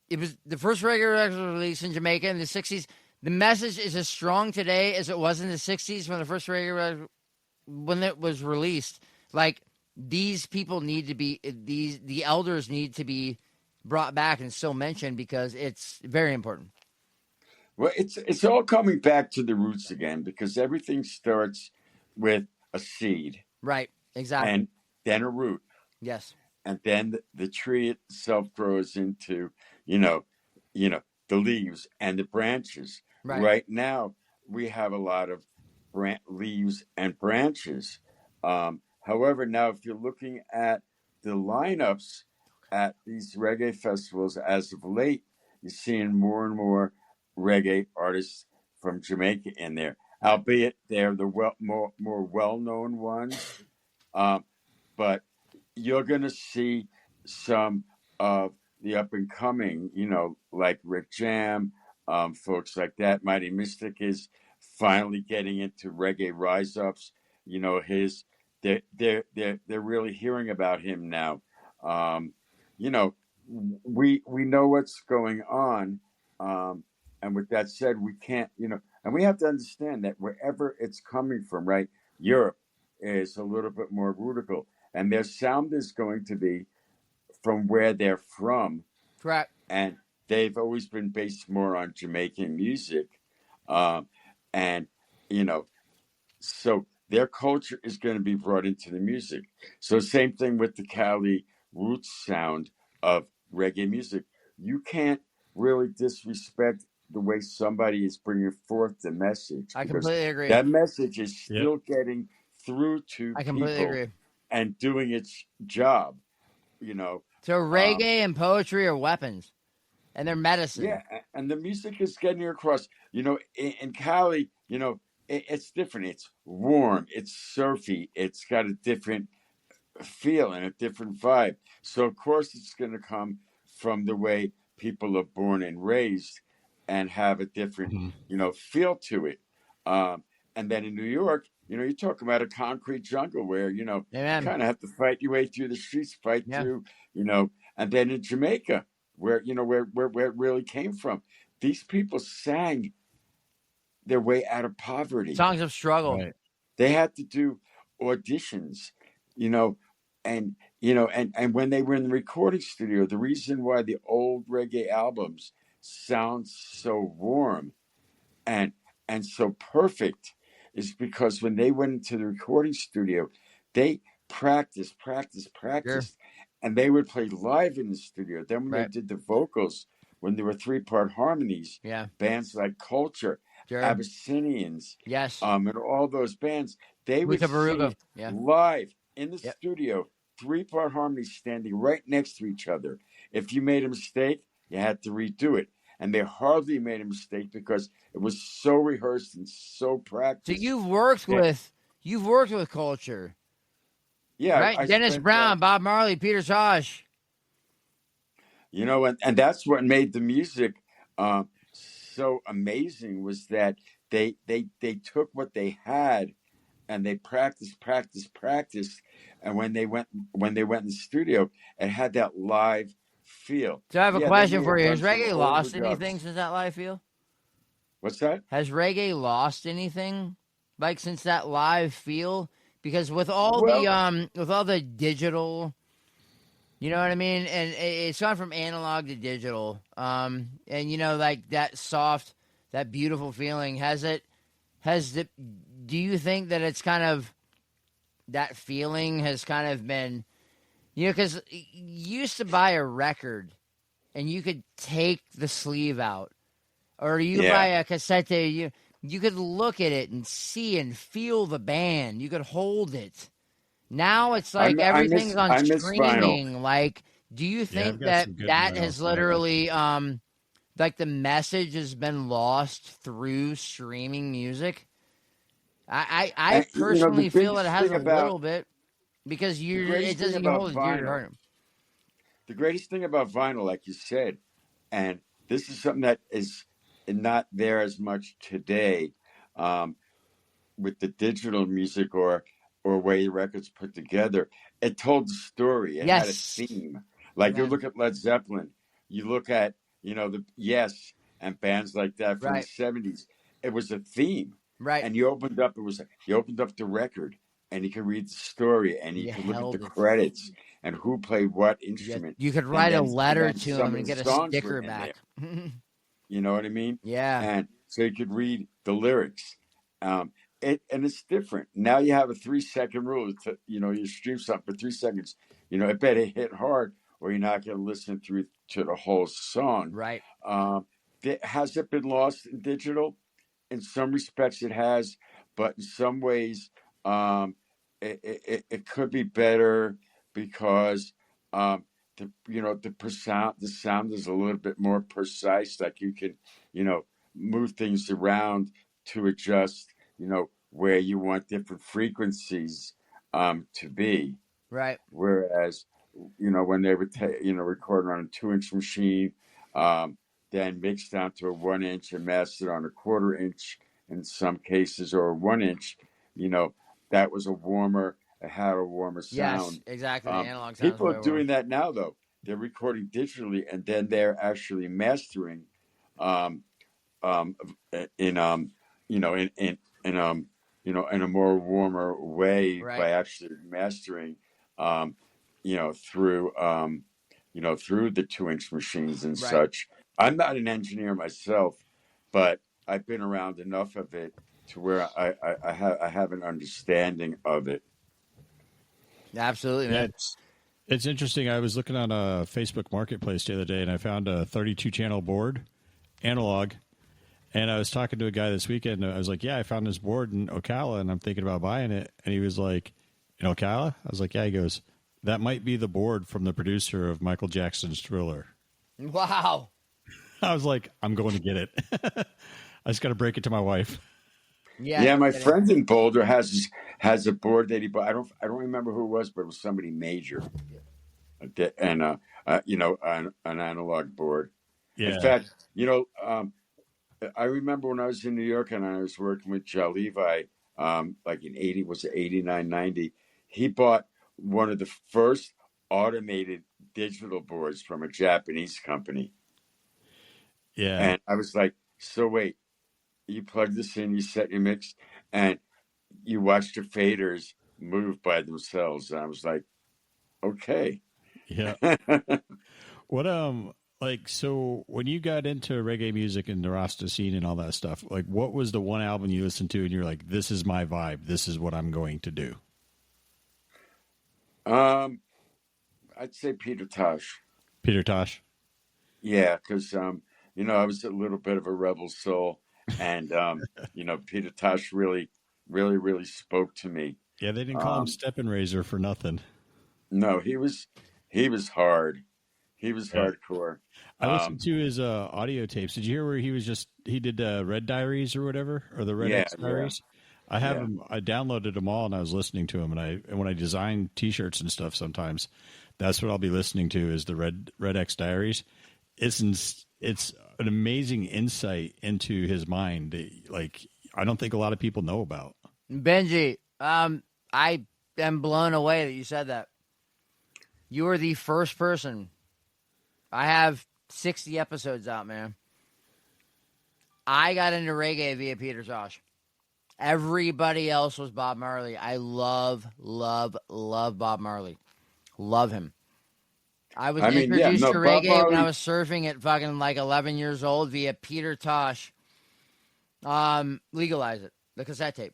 it was the first reggae record was released in Jamaica in the 60s. The message is as strong today as it was in the 60s when the first reggae record, when it was released. Like, these people need to be, the elders need to be brought back and still mentioned because it's very important. Well, it's all coming back to the roots again because everything starts with a seed Right. Exactly. and then a root, Yes. and then the tree itself grows into, you know, the leaves and the branches. Right. Right now, we have a lot of leaves and branches. However, now if you're looking at the lineups at these reggae festivals as of late, you're seeing more and more reggae artists from Jamaica in there, albeit they're the more well known ones. Um, but you're going to see some of the up and coming, like Rick Jam, folks like that. Mighty Mystic is finally getting into reggae rise ups. They're really hearing about him now. Um, you know, we know what's going on. And with that said, we can't, and we have to understand that wherever it's coming from, right? Europe is a little bit more radical, and their sound is going to be from where they're from. Correct. And they've always been based more on Jamaican music. Um, and, so their culture is going to be brought into the music. So same thing with the Cali roots sound of reggae music. You can't really disrespect the way somebody is bringing forth the message. I completely agree. That message is still getting through to I completely people agree. and doing its job, So reggae and poetry are weapons, and they're medicine. Yeah, and the music is getting across. In Cali, it's different. It's warm. It's surfy. It's got a different feel and a different vibe. So of course, it's going to come from the way people are born and raised, and have a different, feel to it. And then in New York, you talk about a concrete jungle where you kind of have to fight your way through the streets, through, and then in Jamaica, where where it really came from. These people sang their way out of poverty. Songs of struggle. Right. They had to do auditions, and and when they were in the recording studio, the reason why the old reggae albums sound so warm and so perfect is because when they went into the recording studio, they practiced, Sure. and they would play live in the studio. Then when they Right. did the vocals, when there were 3-part harmonies, Yeah. bands like Culture, Sure. Abyssinians, Yes. and all those bands, they would Luca Baruga. sing Yeah. live in the Yep. studio, 3-part harmonies standing right next to each other. If you made a mistake, you had to redo it. And they hardly made a mistake because it was so rehearsed and so So practiced. you've worked with Culture. Yeah, Right? I Dennis spent, Brown, Bob Marley, Peter Tosh. and that's what made the music so amazing, was that they took what they had and they practiced, and when they went in the studio, it had that live feel. So I have a Yeah, they question may for have you. done Has some reggae lost overdubs. anything since that live feel? What's that? Has reggae lost anything like since that live feel? Because with all the digital, you know what I mean, and it's gone from analog to digital, and like that soft, that beautiful feeling. Do you think that it's kind of that feeling has kind of been, because you used to buy a record and you could take the sleeve out, or you could buy a cassette tape, you could look at it and see and feel the band. You could hold it. Now it's like everything's on streaming. Vinyl. Like, do you think that has literally, like the message has been lost through streaming music? I personally feel it has a little bit because it doesn't hold as dear to your heart. The greatest thing about vinyl, like you said, and this is something that is not there as much today, um, with the digital music or way records put together, it told the story. It had a Yes. theme. Like you Man. look at Led Zeppelin, you look at the Yes and bands like that from the Right. '70s. It was a theme, Right. and you opened up the record, and you could read the story, and you You could look at the held it. credits and who played what instrument, You could and write a then letter to some him of and the get a songs were sticker in there. back. You know what I mean? Yeah. And so you could read the lyrics. And it's different. Now you have a 3 second rule. You stream something for 3 seconds. It better hit hard or you're not going to listen through to the whole song. Right. Has it been lost in digital? In some respects, it has, but in some ways, it could be better because the sound is a little bit more precise. Like you can move things around to adjust where you want different frequencies to be. Right. Whereas when they would record on a 2-inch machine, then mixed down to a 1 inch and mastered on a 1/4 inch in some cases, or a 1 inch, that was it had a warmer Yes, sound. exactly. The analog sounds People way are warmer. doing that now, though. They're recording digitally and then they're actually mastering, um, um, in in a more warmer way Right. by actually mastering, um, through through the 2-inch machines and Right. such. I'm not an engineer myself, but I've been around enough of it to where I have an understanding of it. Absolutely, Yeah, man. it's interesting. I was looking on a Facebook Marketplace the other day, and I found a 32 channel board, analog. And I was talking to a guy this weekend. And I was like, "Yeah, I found this board in Ocala, and I'm thinking about buying it." And he was like, "In Ocala?" I was like, "Yeah." He goes, "That might be the board from the producer of Michael Jackson's Thriller." Wow. I was like, "I'm going to get it." I just got to break it to my wife. Yeah, Yeah, no my kidding. friend in Boulder has a board that he bought. I don't remember who it was, but it was somebody major, and an analog board. In Yeah, fact, I remember when I was in New York and I was working with Jal Levi, like in 80, was it 89, 90? He bought one of the first automated digital boards from a Japanese company. yeah, And I was like, so wait, you plug this in, you set your mix, and you watch the faders move by themselves. And I was like, okay. yeah. What like, so when you got into reggae music and the Rasta scene and all that stuff, like what was the one album you listened to and you're like, "This is my vibe. This is what I'm going to do." um, I'd say Peter Tosh. Peter Tosh. Yeah, because I was a little bit of a rebel soul, and Peter Tosh really, really, really spoke to me. Yeah, they didn't call him Um, Steppin' Razor for nothing. no, he was hard. He was Yeah. hardcore. I listened Um, to his audio tapes. Did you hear where he did Red Diaries or whatever, or the Red yeah, X yeah, Diaries? I have yeah. them. I downloaded them all, and I was listening to them. And when I design T-shirts and stuff, sometimes that's what I'll be listening to is the Red X Diaries. It's an amazing insight into his mind. Like I don't think a lot of people know about. Benji, I am blown away that you said that. You are the first person. I have 60 episodes out, man. I got into reggae via Peter Tosh. Everybody else was Bob Marley. I love, love, love Bob Marley. Love him. I was I mean, yeah, introduced no, to Bob reggae when I Marley. was surfing at fucking like 11 years old via Peter Tosh. Legalize it, the cassette tape.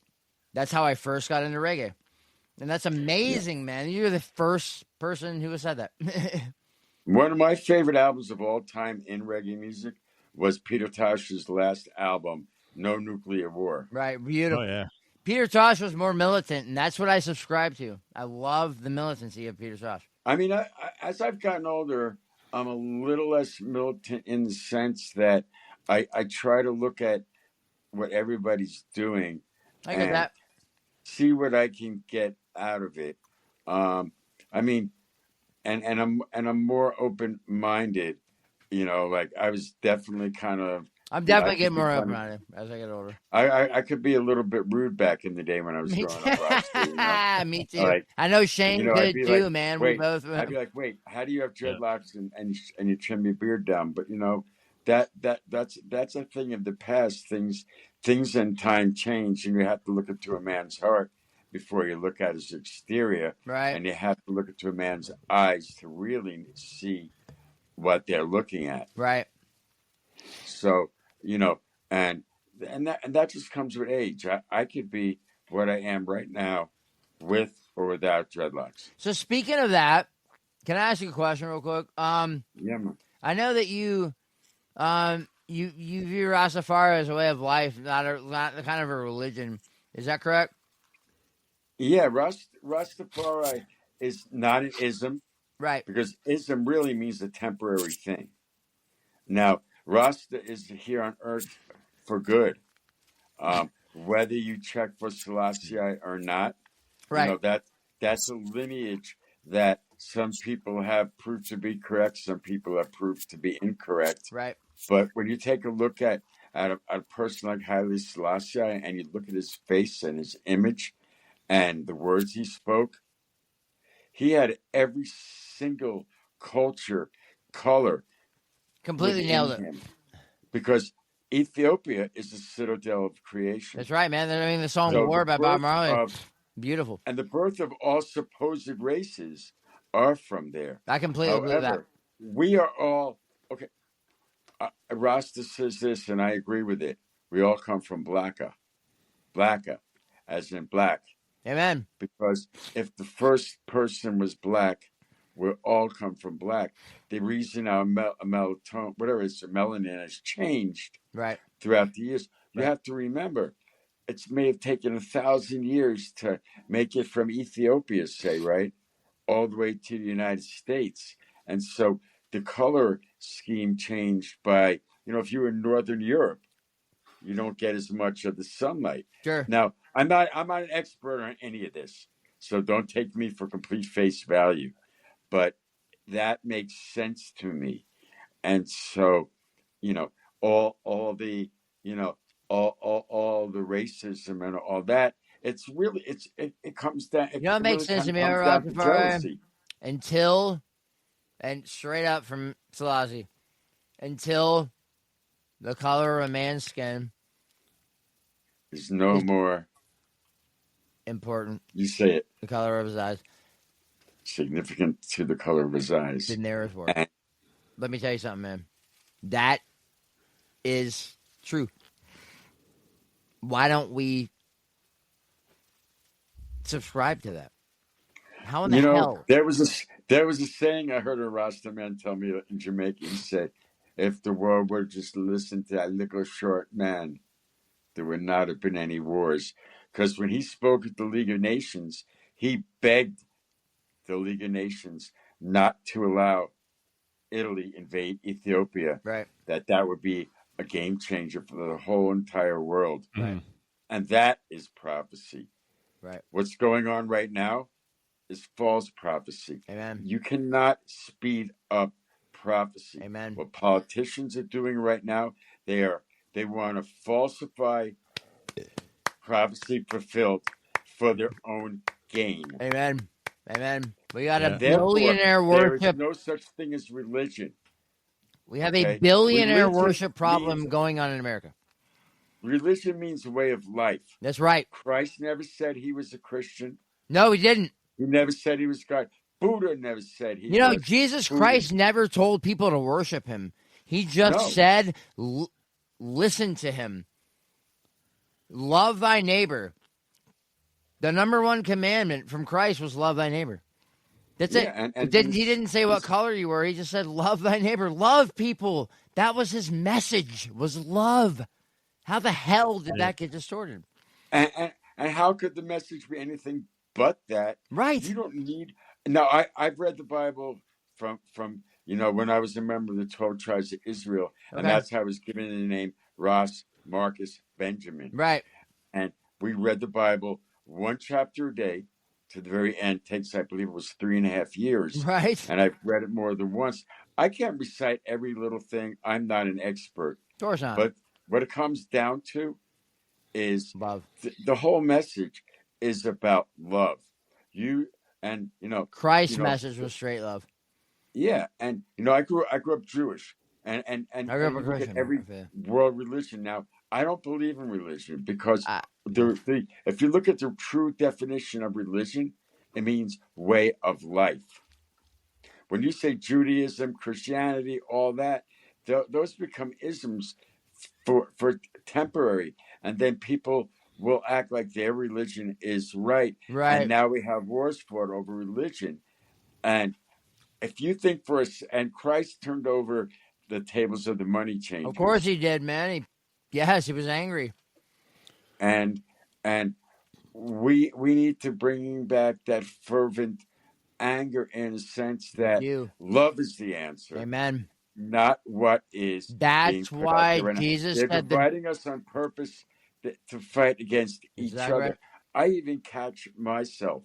That's how I first got into reggae. And that's Yeah, amazing, man. You're the first person who has said that. one of my favorite albums of all time in reggae music was Peter Tosh's last album, No Nuclear War. Right, Oh beautiful. yeah, Peter Tosh was more militant, and that's what I subscribe to. I love the militancy of Peter Tosh. I mean, as I've gotten older, I'm a little less militant in the sense that I try to look at what everybody's doing I get and that. see what I can get out of it. I mean, and I'm more open minded. Like I was definitely kind of I'm I definitely could getting be more kind open of, on it as I get older. I could be a little bit rude back in the day when I was Me growing too. up, Rasta. Me too. Like, I know Shane I'd could be too, like, man. We wait, both. wait, how do you have Yeah. dreadlocks and you trim your beard down? But that's a thing of the past. Things in time change, and you have to look into a man's heart before you look at his exterior, Right. and you have to look into a man's eyes to really see what they're looking at. Right. So, and that just comes with age. I could be what I am right now with or without dreadlocks. So speaking of that, can I ask you a question real quick? Yeah, man. I know that you view Rastafari as a way of life, not kind of a religion. Is that correct? Yeah, Rastafari is not an ism Right. because ism really means a temporary thing. Now, Rasta is here on earth for good. Whether you check for Selassie or not, Right. that's a lineage that some people have proved to be correct, some people have proved to be incorrect. Right. But when you take a look at a person like Haile Selassie and you look at his face and his image and the words he spoke, he had every single culture, color Completely within nailed it. him because Ethiopia is the citadel of creation. That's right, man. I mean, the song So "War" the by Bob birth Marley, of beautiful. and the birth of all supposed races are from there. I completely believe that. However, we are all okay. Rasta says this, and I agree with it. We all come from Blacka, as in black. Amen. Because if the first person was black, we all come from black. The reason our melatonin, whatever it's, melanin has changed Right. throughout the years. You Right. have to remember, it may have taken 1,000 years to make it from Ethiopia, say, right, all the way to the United States. And so the color scheme changed by, if you're in Northern Europe, you don't get as much of the sunlight. Sure. Now, I'm not an expert on any of this, so don't take me for complete face value, but that makes sense to me. And so, all the, all the racism and all that, it's really, it comes down, it You know what makes really sense kind to of me, comes down to Rastafari? jealousy. And straight up from Selassie, until the color of a man's skin There's no is more, important. you say it, The color of his eyes. significant to the color of his eyes. The nearest word. And Let me tell you something, man. That is true. Why don't we subscribe to that? How in the hell? there was a saying I heard a Rasta man tell me in Jamaica. He said, "If the world would just listen to that little short man, there would not have been any wars." Because when he spoke at the League of Nations, he begged the League of Nations not to allow Italy invade Ethiopia. Right. That would be a game changer for the whole entire world. Right. And that is prophecy. Right. What's going on right now is false prophecy. Amen. You cannot speed up prophecy. Amen. What politicians are doing right now, they want to falsify prophecy fulfilled for their own gain. Amen. Amen. We got a Therefore, billionaire there is worship. no such thing as religion. We have a Okay? billionaire Religion worship problem means- going on in America. Religion means a way of life. That's right. Christ never said he was a Christian. No, he didn't. He never said he was God. Buddha never said he You know, was Jesus Buddha. Christ never told people to worship him. He just No. said, listen to him. Love thy neighbor. The number one commandment from Christ was love thy neighbor. That's it. He didn't say what color you were. He just said, love thy neighbor. Love people. That was his message, was love. How the hell did that get distorted? And how could the message be anything but that? Right. You don't need. Now, I've read the Bible from when I was a member of the 12 tribes of Israel, and that's how I was given the name Ras Marcus Benjamin. Right. And we read the Bible one chapter a day to the very end. Takes, I believe it was 3.5 years. Right. And I've read it more than once. I can't recite every little thing. I'm not an expert. Of course not. But what it comes down to is Love. the whole message is about love. You and Christ's message was straight love. yeah, and I grew up Jewish, and I grew up a you look at Christian. every world religion now. I don't believe in religion because if you look at the true definition of religion, it means way of life. When you say Judaism, Christianity, all that, those become isms for temporary, and then people will act like their religion is right. And now we have wars fought over religion. And if you think and Christ turned over the tables of the money changers. Of course he did, man. He was angry. And we need to bring back that fervent anger in a sense that love is the answer. Amen. Not what is That's why Jesus They're said dividing us on purpose to fight against each other. Right? I even catch myself,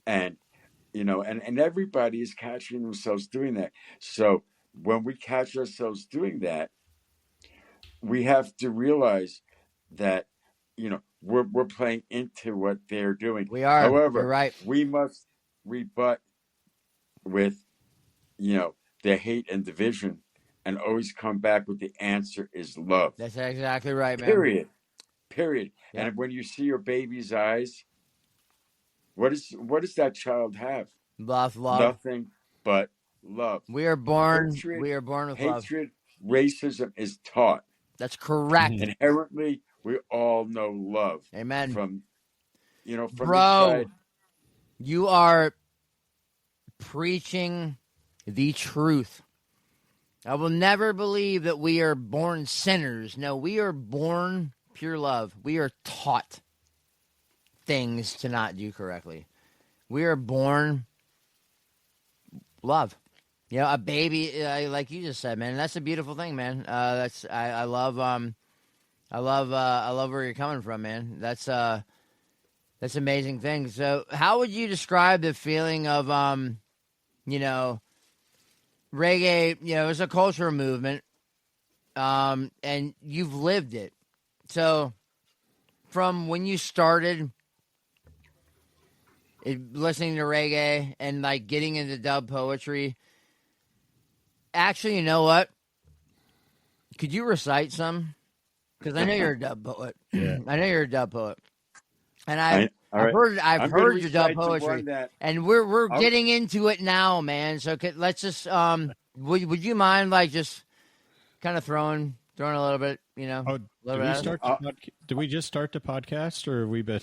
and and everybody is catching themselves doing that. So when we catch ourselves doing that, we have to realize that we're playing into what they're doing. We are. However, you're right. We must rebut with the hate and division, and always come back with the answer is love. That's exactly right, man. Period. Yep. And when you see your baby's eyes, what does that child have? Love. Nothing but love. We are born with love. Hatred, racism is taught. That's correct. Inherently, we all know love. Amen. From Bro, inside. You are preaching the truth. I will never believe that we are born sinners. No, we are born pure love. We are taught things to not do correctly. We are born love. A baby, like you just said, man. That's a beautiful thing, man. I love where you're coming from, man. That's an amazing thing. So, how would you describe the feeling of reggae, it's a cultural movement, and you've lived it. So, from when you started listening to reggae and, like, getting into dub poetry, actually, you know what? Could you recite some? Because I know you're a dub poet. Yeah. I know you're a dub poet. And I've heard your dub poetry, and we're getting into it now, man. So let's just would you mind like just kind of throwing a little bit, did we just start the podcast, or have we been?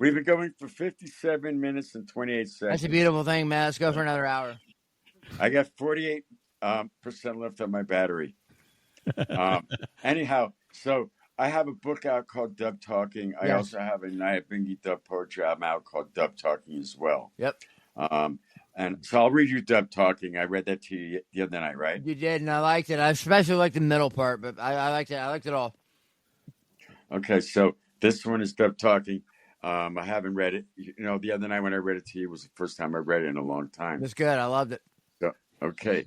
We've been going for 57 minutes and 28 seconds. That's a beautiful thing, man. Let's go for another hour. I got 48% left on my battery. Anyhow, so I have a book out called Dub Talking. I also have a Nyabingi dub poetry album out called Dub Talking as well. Yep. And so I'll read you Dub Talking. I read that to you the other night, right? You did, and I liked it. I especially liked the middle part, but I liked it. I liked it all. Okay, so this one is Dub Talking. I haven't read it. The other night when I read it to you was the first time I read it in a long time. It's good. I loved it. So, okay.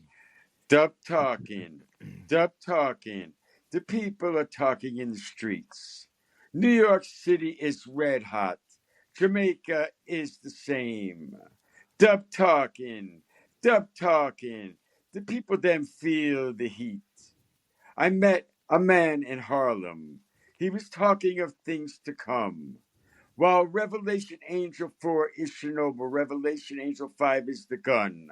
Dub Talking. Dub Talking. The people are talking in the streets. New York City is red hot. Jamaica is the same. Dub Talking. Dub Talking. The people then feel the heat. I met a man in Harlem. He was talking of things to come. While Revelation Angel 4 is Chernobyl, Revelation Angel 5 is the gun.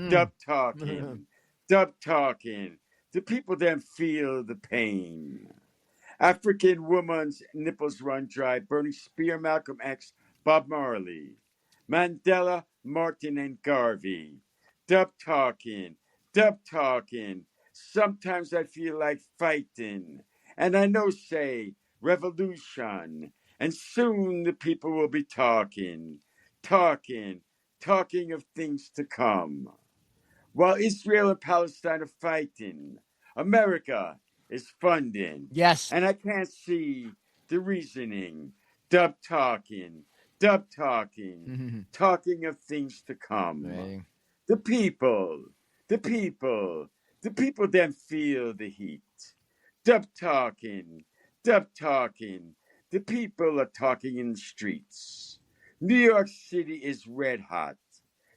Dub Talking. Dub Talking. The people then feel the pain. African woman's nipples run dry. Burning Spear, Malcolm X, Bob Marley. Mandela, Martin, and Garvey. Dub Talking. Dub Talking. Sometimes I feel like fighting. And I know say revolution. And soon the people will be talking of things to come. While Israel and Palestine are fighting, America is funding. Yes. And I can't see the reasoning. Dub Talking. Dub Talking. Talking of things to come. Right. The The people then feel the heat. Dub talking, dub talking. The people are talking in the streets. New York City is red hot.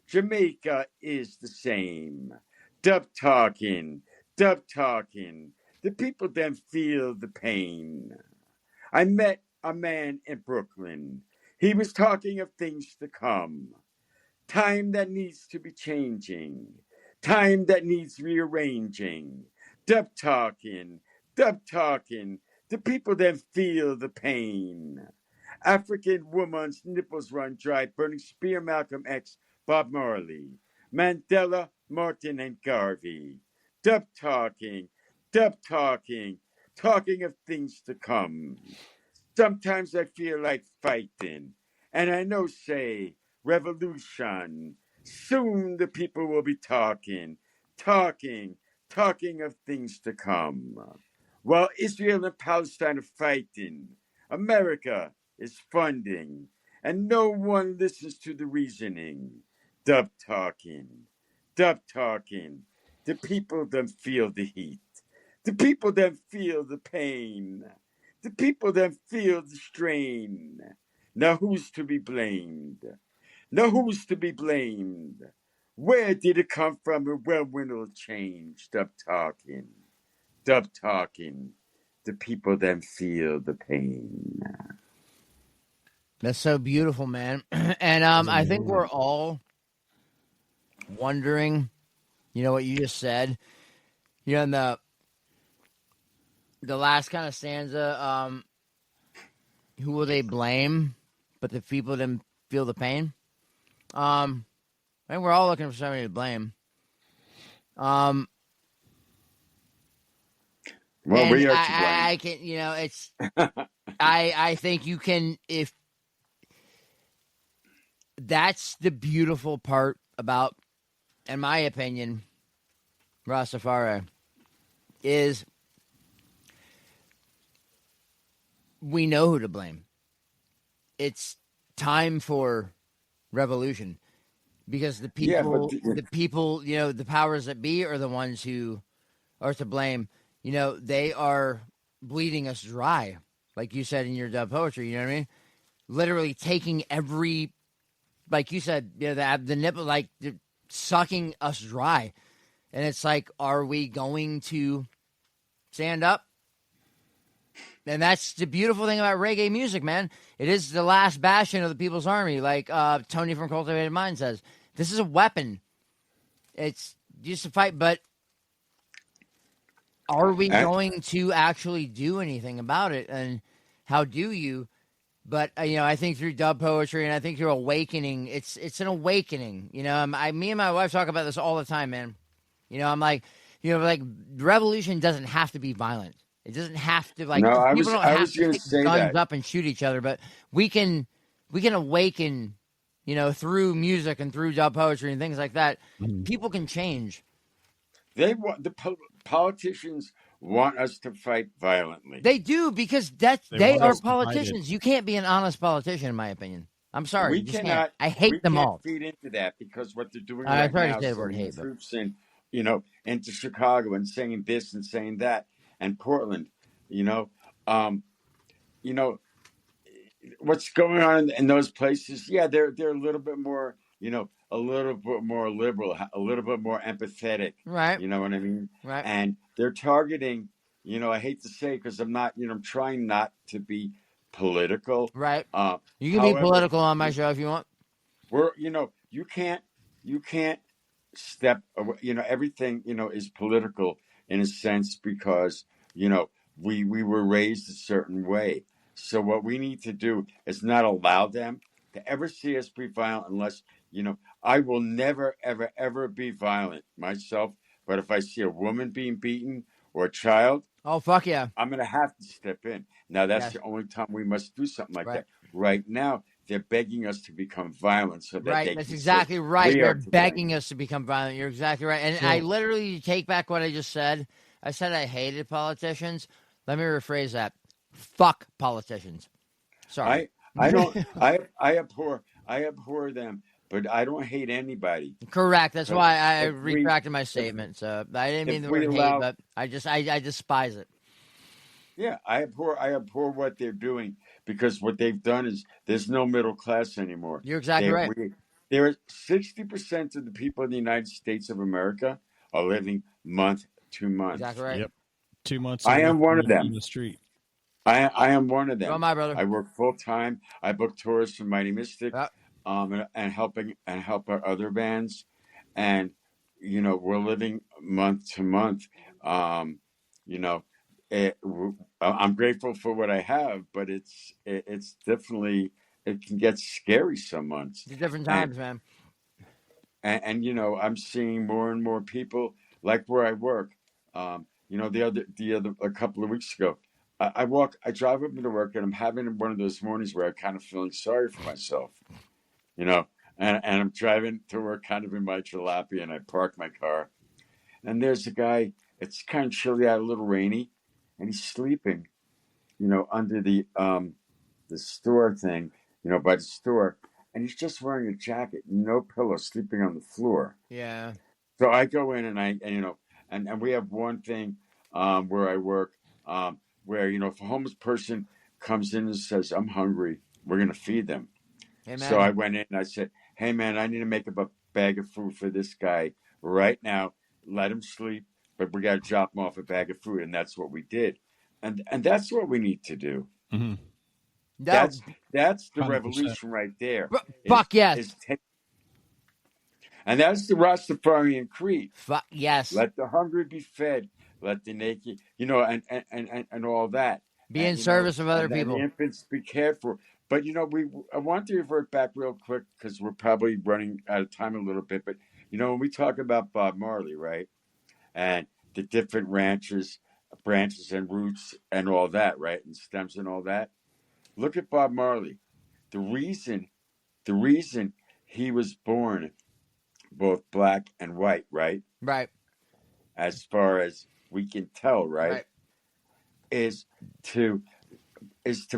Jamaica is the same. Dub talking, dub talking. The people then feel the pain. I met a man in Brooklyn. He was talking of things to come. Time that needs to be changing. Time that needs rearranging. Dub talking, dub talking. The people then feel the pain. African woman's nipples run dry, burning spear Malcolm X, Bob Marley, Mandela, Martin, and Garvey. Dub talking, talking of things to come. Sometimes I feel like fighting, and I know, say, revolution. Soon the people will be talking, talking of things to come. While Israel and Palestine are fighting, America is funding, and no one listens to the reasoning. Dub talking, dub talking. The people then feel the heat. The people then feel the pain. The people then feel the strain. Now who's to be blamed? Now who's to be blamed? Where did it come from and when will it change? Dub talking, dub talking. The people then feel the pain. That's so beautiful, man. And I think we're all wondering, you know, what you just said. You know, in the last kind of stanza, who will they blame? But the people then feel the pain. I think we're all looking for somebody to blame. Well, we are to blame. I can, you know, it's. I think you can, if that's the beautiful part about, in my opinion, Rastafari, is we know who to blame. It's time for revolution because the people, the people, you know, the powers that be are the ones who are to blame. You know, they are bleeding us dry, like you said in your dub poetry. You know what I mean? Literally taking every, like you said, you know, the nipple, like sucking us dry. And it's like, are we going to stand up? And that's the beautiful thing about reggae music, man. It is the last bastion of the People's Army. Like Tony from Cultivated Mind says, this is a weapon. It's used to fight, but are we going to actually do anything about it? And how do you? But, you know, I think through dub poetry and I think through awakening, it's an awakening. You know, me and my wife talk about this all the time, man. You know, I'm like, you know, like revolution doesn't have to be violent. It doesn't have to, like, people don't have to pick guns up and shoot each other, but we can awaken, you know, through music and through dub poetry and things like that. People can change. They want politicians want us to fight violently. They do, because they are politicians. You can't be an honest politician, in my opinion. I'm sorry. Can't. I hate them all. We can't feed into that because what they're doing right now is sending troops in, you know, into Chicago and saying this and saying that, and Portland, you know, what's going on in those places. Yeah, they're a little bit more, you know, a little bit more liberal, a little bit more empathetic. Right. You know what I mean? Right. And they're targeting, you know, I hate to say, because I'm not, you know, I'm trying not to be political. Right. You can be political on my show if you want. You know, you can't step away. You know, everything, you know, is political in a sense because, you know, we were raised a certain way. So what we need to do is not allow them to ever see us be violent unless, you know, I will never, ever, ever be violent myself. But if I see a woman being beaten or a child, oh, fuck yeah, I'm going to have to step in. Now, that's the only time we must do something like that. Right now, they're begging us to become violent so that that's exactly right. They're begging us to become violent. You're exactly right. And I literally take back what I just said. I said I hated politicians. Let me rephrase that. Fuck politicians. Sorry. I don't. I abhor them. but I don't hate anybody. Correct. That's Because why I if we retracted my statement. So I didn't mean if the we word hate, allow, but I despise it. yeah, I abhor what they're doing, because what they've done is there's no middle class anymore. You're exactly They right. we there are 60% of the people in the United States of America are living month to month. Exactly right. Yep. 2 months I away am from one of living in them. the street. I am one of Well, them. my brother. I work full time. I book tours for Mighty Mystic, Yep. and help our other bands, and we're living month to month. Um, you know, I'm grateful for what I have, but it's definitely, it can get scary some months, It's different and times, man. I'm seeing more and more people like where I work. The other a couple of weeks ago, I drive up into work, and I'm having one of those mornings where I'm kind of feeling sorry for myself, you know, and I'm driving to work kind of in my jalopy, and I park my car, and there's a guy. It's kind of chilly out, a little rainy, and he's sleeping, under the store thing, by the store, and he's just wearing a jacket, no pillow, sleeping on the floor. Yeah. So I go in, and we have one thing, where I work, where, if a homeless person comes in and says, "I'm hungry," we're going to feed them. So I Amen. went in and I said, "Hey, man, I need to make up a bag of food for this guy right now. Let him sleep, but we got to drop him off a bag of food." And that's what we did. And that's what we need to do. Mm-hmm. No. That's the 100%. revolution right there. Fuck Is yes. And that's the Rastafarian creed. Fuck yes. Let the hungry be fed. Let the naked, and all that. Be in And service of other and then the people. infants be cared for. But I want to revert back real quick, because we're probably running out of time a little bit. But when we talk about Bob Marley, right, and the different branches and roots and all that, right, and stems and all that. Look at Bob Marley. The reason, the reason he was born both black and white, right, Right. as far as we can tell, right, Right. is to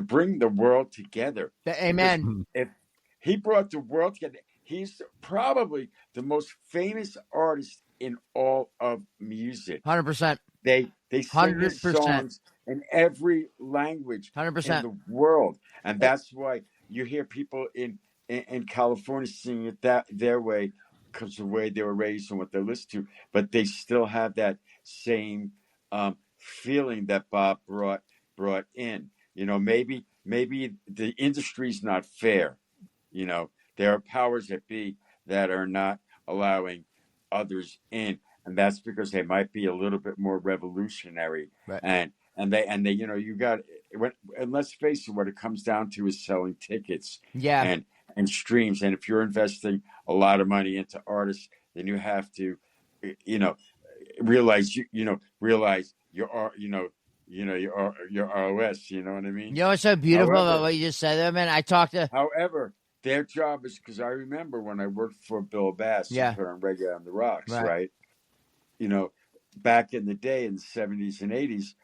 bring the world together. Because Amen. if he brought the world together, he's probably the most famous artist in all of music. 100%. They sing his 100%. songs in every language in 100%. the world, and that's why you hear people in California singing it that their way, because of the way they were raised and what they listen to. But they still have that same feeling that Bob brought in. Maybe the industry's not fair. There are powers that be that are not allowing others in, and that's because they might be a little bit more revolutionary. Right. And they you got, and let's face it, what it comes down to is selling tickets Yeah. and streams. And if you're investing a lot of money into artists, then you have to, you know realize realize your ROS. You know what I mean? You know what's so beautiful about However, what you just said there, man? I talked to. However, their job is, because I remember when I worked for Bill Bass and Yeah. put on Reggae on the Rocks, Right. right? You know, back in the day in the 70s and 80s,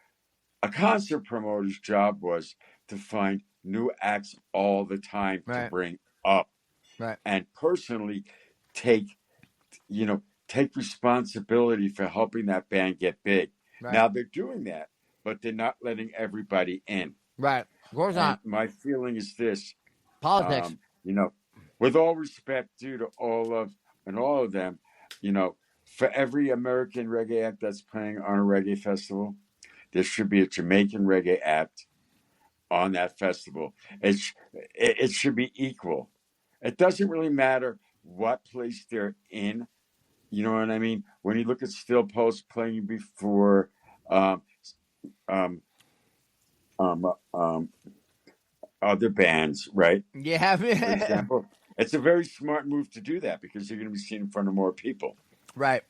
a concert promoter's job was to find new acts all the time to Right. bring up, Right. and personally take, take responsibility for helping that band get big. Right. Now they're doing that, but they're not letting everybody in. Right. Of course And not. my feeling is this, Politics. with all respect due to all of them, for every American reggae act that's playing on a reggae festival, there should be a Jamaican reggae act on that festival. It should be equal. It doesn't really matter what place they're in. You know what I mean? When you look at Still Post playing before um, um, um, other bands, right? Yeah. For example, it's a very smart move to do that, because you're going to be seen in front of more people. Right.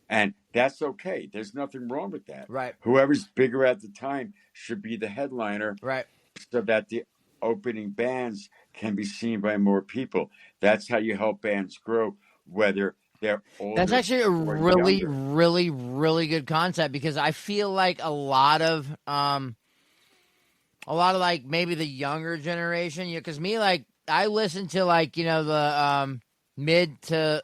And that's okay. There's nothing wrong with that. Right. Whoever's bigger at the time should be the headliner, Right. so that the opening bands can be seen by more people. That's how you help bands grow, whether they're older. That's actually a or really, younger. really, really good concept, because I feel like a lot of like maybe the younger generation, because me, like, I listen to, like, the mid to,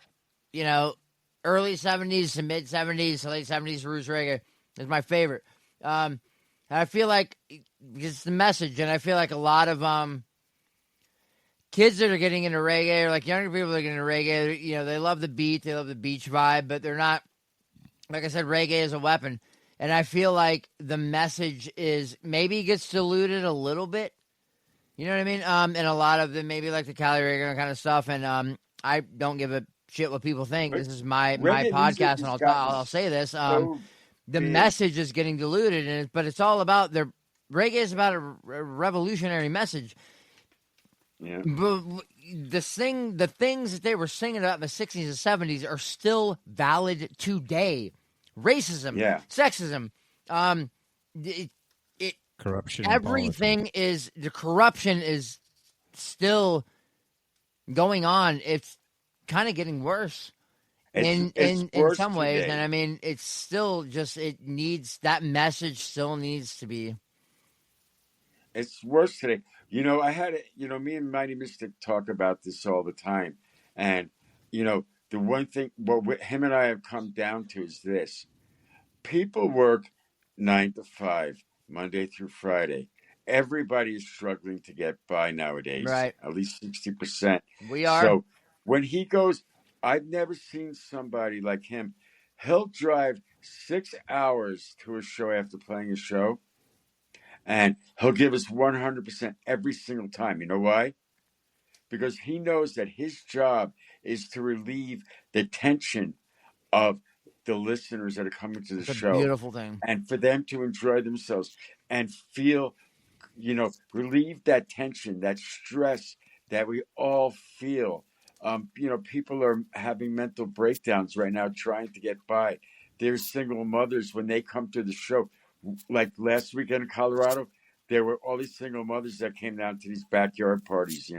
early 70s to mid 70s to late 70s roots reggae is my favorite. And I feel like it's the message, and I feel like a lot of kids that are getting into reggae, or like younger people that are getting into reggae, they love the beat, they love the beach vibe, but they're not, like I said, reggae is a weapon. And I feel like the message is maybe gets diluted a little bit. You know what I mean? And a lot of them maybe like the Cali reggae kind of stuff. And I don't give a shit what people think. This is my Reggae music podcast, and has gotten I'll say this. so The big. message is getting diluted, but it's all about reggae is about a revolutionary message. Yeah. But the things that they were singing about in the 60s and 70s are still valid today. Racism, sexism, corruption, everything is, the corruption is still going on. It's kind of getting worse in some ways. Today. And I mean, it's still just, that message still needs to be. It's worse today. I had me and Mighty Mystic talk about this all the time. And, the one thing, what him and I have come down to is this. People work 9 to 5, Monday through Friday. Everybody is struggling to get by nowadays. Right. At least 60%. We are. So when he goes, I've never seen somebody like him. He'll drive 6 hours to a show after playing a show. And he'll give us 100% every single time. You know why? Because he knows that his job is to relieve the tension of the listeners that are coming to the show. It's a beautiful thing. And for them to enjoy themselves and feel, relieve that tension, that stress that we all feel. People are having mental breakdowns right now trying to get by. There's single mothers when they come to the show. Like last weekend in Colorado, there were all these single mothers that came down to these backyard parties,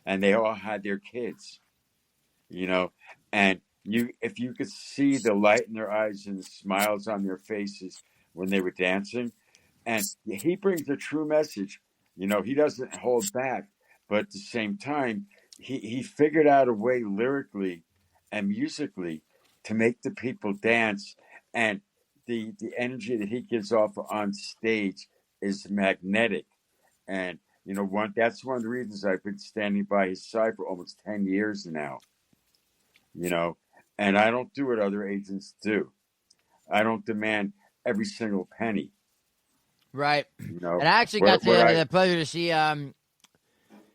and they all had their kids, and if you could see the light in their eyes and the smiles on their faces when they were dancing, and he brings a true message. He doesn't hold back, but at the same time, he figured out a way lyrically and musically to make the people dance, and the energy that he gives off on stage is magnetic. And that's one of the reasons I've been standing by his side for almost 10 years now. And I don't do what other agents do. I don't demand every single penny. Right. And I actually got the pleasure to see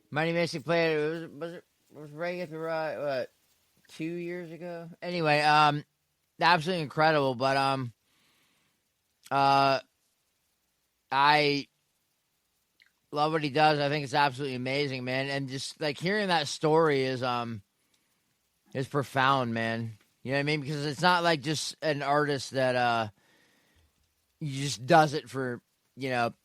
Mighty Mystic play. Was Reggae the Ride 2 years ago? Anyway, absolutely incredible. But I love what he does. I think it's absolutely amazing, man. And just like hearing that story is profound, man. You know what I mean? Because it's not like just an artist that just does it for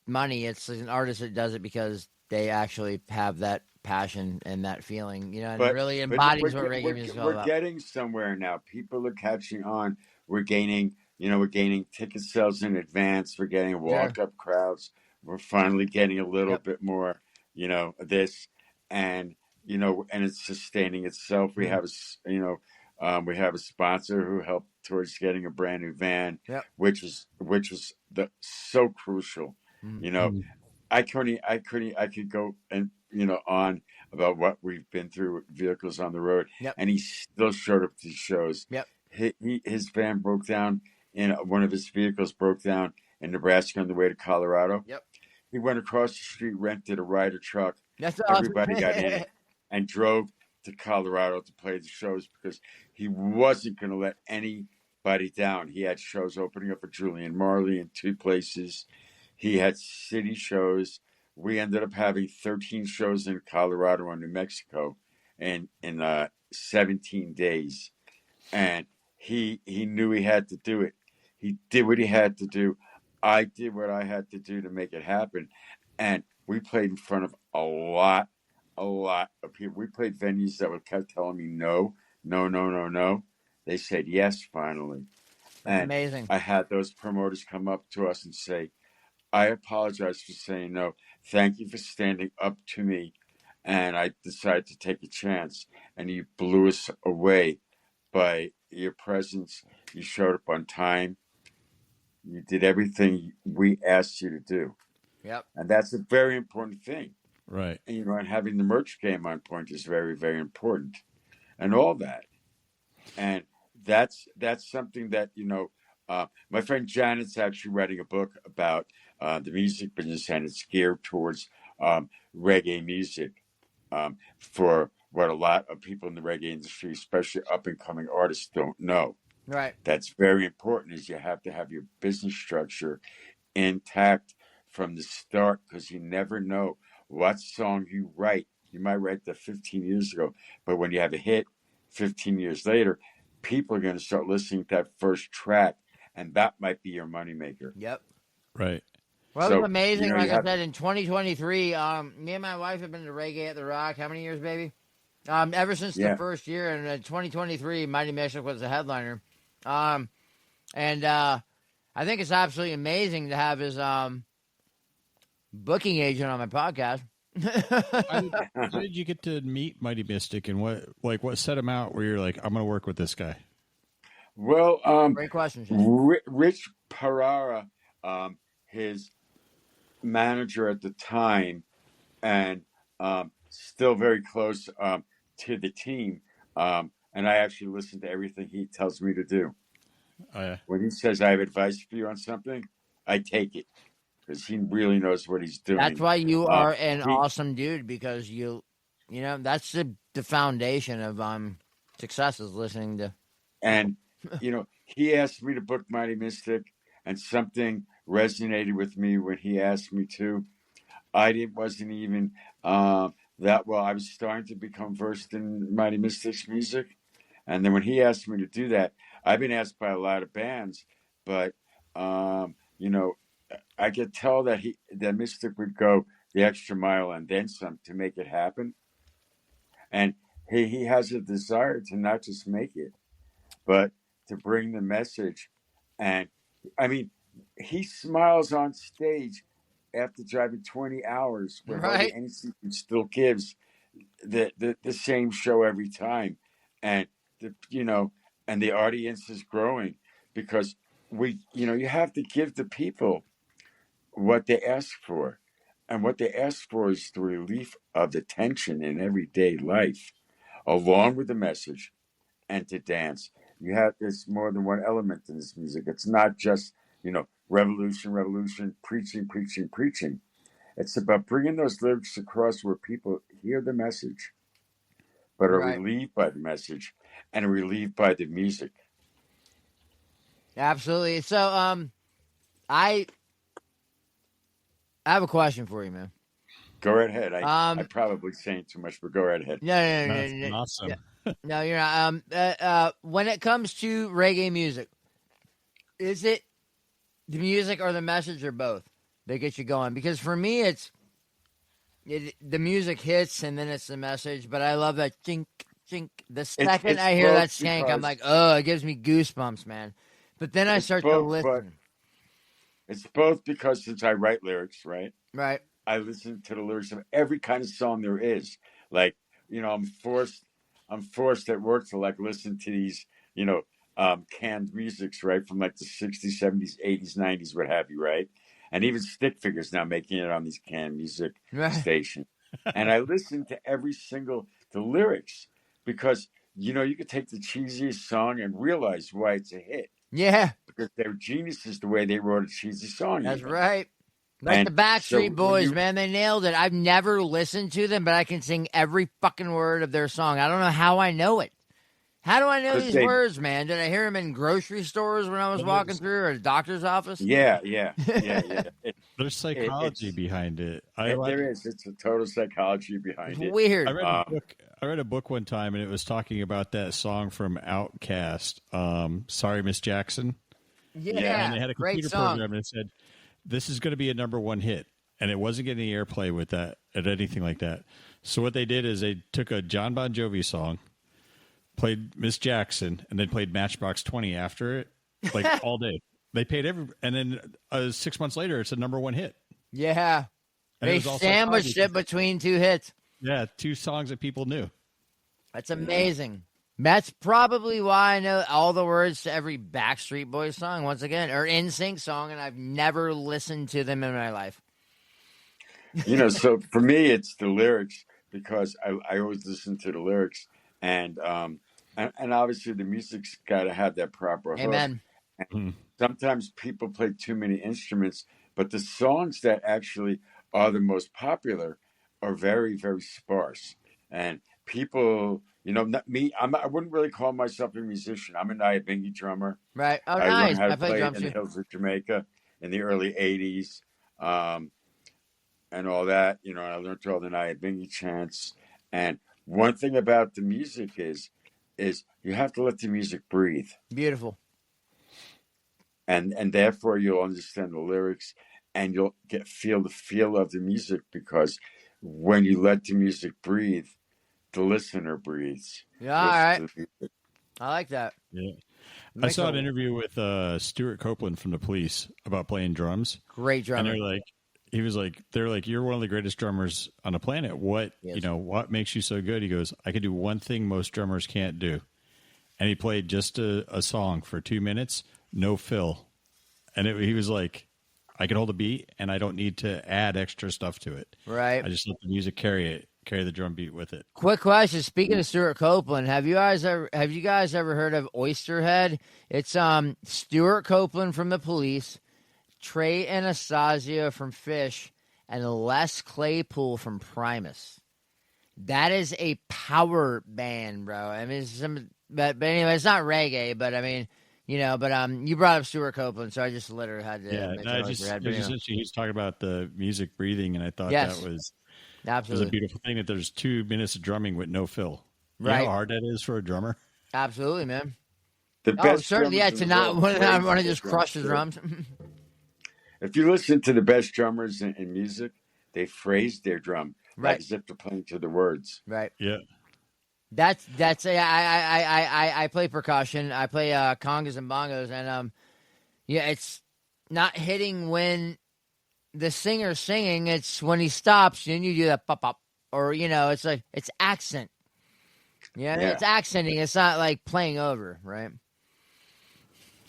money. It's an artist that does it because they actually have that passion and that feeling, and it really embodies what reggae music is all about. We're getting somewhere now. People are catching on. We're gaining ticket sales in advance. We're getting walk-up crowds. We're finally getting a little bit more, of this, and and it's sustaining itself. We have we have a sponsor who helped towards getting a brand new van, which was so crucial. I could go and on about what we've been through with vehicles on the road, and he still showed up to shows. His van broke down, one of his vehicles broke down in Nebraska on the way to Colorado. He went across the street, rented a Ryder truck. That's awesome. Everybody got in it and drove to Colorado to play the shows because he wasn't going to let anybody down. He had shows opening up for Julian Marley in 2 places. He had city shows. We ended up having 13 shows in Colorado and New Mexico in 17 days. And he knew he had to do it. He did what he had to do. I did what I had to do to make it happen. And we played in front of a lot of people. We played venues that kept telling me no. They said yes finally. That's amazing. I had those promoters come up to us and say, I apologize for saying no. Thank you for standing up to me and I decided to take a chance, and you blew us away by your presence. You showed up on time. You did everything we asked you to do. Yep. And that's a very important thing. Right. And, and having the merch game on point is very, very important, and all that. And that's something that, my friend Janet's actually writing a book about the music business, and it's geared towards reggae music, for what a lot of people in the reggae industry, especially up and coming artists, don't know. Right. That's very important, is you have to have your business structure intact from the start, because you never know what song you write. You might write that 15 years ago, but when you have a hit 15 years later, people are going to start listening to that first track, and that might be your moneymaker. Yep. Right. Well, it was amazing. Like I said, in 2023, me and my wife have been to Reggae at the Rock. How many years, baby? Ever since the first year. And in 2023, Mighty Mystic was the headliner. And I think it's absolutely amazing to have his booking agent on my podcast. How did you get to meet Mighty Mystic, and what set him out where you're like, I'm going to work with this guy? Well, great question. Rich Parara, his manager at the time, and still very close to the team. And I actually listen to everything he tells me to do. Oh, yeah. When he says I have advice for you on something, I take it, because he really knows what he's doing. That's why you are an awesome dude, because that's the foundation of success, is listening to. And he asked me to book Mighty Mystic, and something resonated with me when he asked me to. Wasn't even that well. I was starting to become versed in Mighty Mystic's music, and then when he asked me to do that, I've been asked by a lot of bands, but I could tell that Mystic would go the extra mile and then some to make it happen, and he has a desire to not just make it, but to bring the message. And I mean, he smiles on stage after driving 20 hours, where right. any secret still gives the same show every time, and and the audience is growing, because you have to give the people what they ask for, and what they ask for is the relief of the tension in everyday life, along with the message, and to dance. There's more than one element in this music. It's not just revolution, preaching. It's about bringing those lyrics across where people hear the message, but are relieved by the message, and are relieved by the music. Absolutely. So, I have a question for you, man. Go right ahead. I'm probably saying too much, but go right ahead. No. Awesome. No, you're not. When it comes to reggae music, is it the music or the message, or both, that gets you going? Because for me, the music hits, and then it's the message. But I love that chink, chink. The second I hear that skank, I'm like, oh, it gives me goosebumps, man. But then I start to listen. It's both, because since I write lyrics, right? Right. I listen to the lyrics of every kind of song there is. Like, I'm forced at work to listen to these, canned musics, right? From the 60s, 70s, 80s, 90s, what have you, right? And even Stick Figures now making it on these canned music stations. And I listen to the lyrics, because, you could take the cheesiest song and realize why it's a hit. Yeah. Because they're geniuses the way they wrote a cheesy song. That's right. Like the Backstreet Boys, man, they nailed it. I've never listened to them, but I can sing every fucking word of their song. I don't know how I know it. How do I know these words, man? Did I hear them in grocery stores when I was walking through, or a doctor's office? Yeah. There's psychology behind it. There is. It's a total psychology behind it. Weird. I read a book one time, and it was talking about that song from Outkast, Sorry, Miss Jackson. Yeah. And they had a computer program, and it said, this is going to be a number one hit. And it wasn't getting any airplay with that, or anything like that. So what they did is they took a John Bon Jovi song, played Miss Jackson, and then played Matchbox 20 after it, all day. They paid and then 6 months later, it's a number one hit. Yeah. They sandwiched it between two hits. Yeah, 2 songs that people knew. That's amazing. That's probably why I know all the words to every Backstreet Boys song, once again, or NSYNC song, and I've never listened to them in my life. So for me, it's the lyrics because I always listen to the lyrics, and and obviously the music's got to have that proper hook. Amen. And sometimes people play too many instruments, but the songs that actually are the most popular are very, very sparse. And people, not me. I wouldn't really call myself a musician. I'm a Nyabingi drummer. Right. Oh, I learned nice. how I to play play it drums in the too. hills of Jamaica in the early '80s. And all that. I learned all the Nyabingi chants. And one thing about the music is you have to let the music breathe, Beautiful. and therefore you'll understand the lyrics, and you'll feel the feel of the music because when you let the music breathe, the listener breathes. Yeah, all Listen right. to the music. I like that. Yeah. I Makes saw a an interview with Stuart Copeland from the Police about playing drums. great And drummer. they're like, you're one of the greatest drummers on the planet. What, Yes. what makes you so good? He goes, I can do one thing most drummers can't do. And he played just a song for 2 minutes, no fill. And he was like, I can hold a beat and I don't need to add extra stuff to it. Right. I just let the music carry the drum beat with it. Quick question. Speaking of Stuart Copeland, have you guys ever heard of Oysterhead? It's Stuart Copeland from the Police, Trey Anastasio from Fish, and Les Claypool from Primus. That is a power band, bro. I mean, but anyway, it's not reggae, but I mean, you brought up Stuart Copeland, so I just literally had to mention It Oysterhead. was But just anyway. interesting. He was talking about the music breathing, and I thought Yes. that was Absolutely. a beautiful thing that there's 2 minutes of drumming with no fill. You Right. know how hard that is for a drummer? Absolutely, man. The best certainly, yeah, drummers to in the not world want phrase to their just crush the drums, drums. If you listen to the best drummers in music, they phrase their drum Right. like as if they're playing to the words. Right. Yeah. I play percussion. I play congas and bongos, and it's not hitting when the singer's singing. It's when he stops and you do that pop pop, or it's like it's accent. Yeah, Yeah. it's accenting. It's not like playing over, right?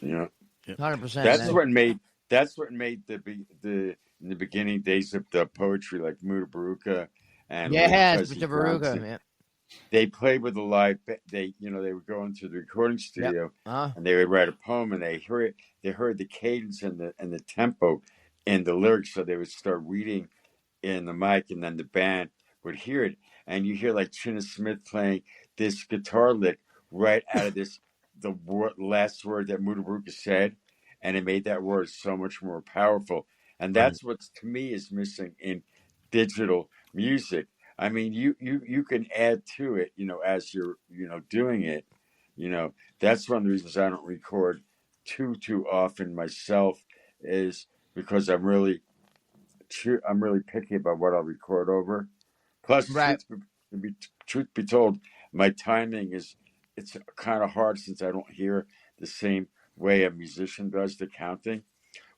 Yeah. 100%. That's what made the in the beginning days of the poetry like Mutabaruka and Lady Yes, Presley Mr. Baruga. Johnson. Yeah. They played with a live. They would go into the recording studio and they would write a poem and they heard the cadence and the tempo in the lyrics, so they would start reading in the mic, and then the band would hear it, and you hear like Chinna Smith playing this guitar lick right out of last word that Mutabaruka said, and it made that word so much more powerful. And that's what to me is missing in digital music. I mean, you can add to it, as you're, doing it. That's one of the reasons I don't record too often myself, is because I'm really picky about what I'll record over. Plus, Right. truth be told, my timing it's kind of hard since I don't hear the same way a musician does the counting.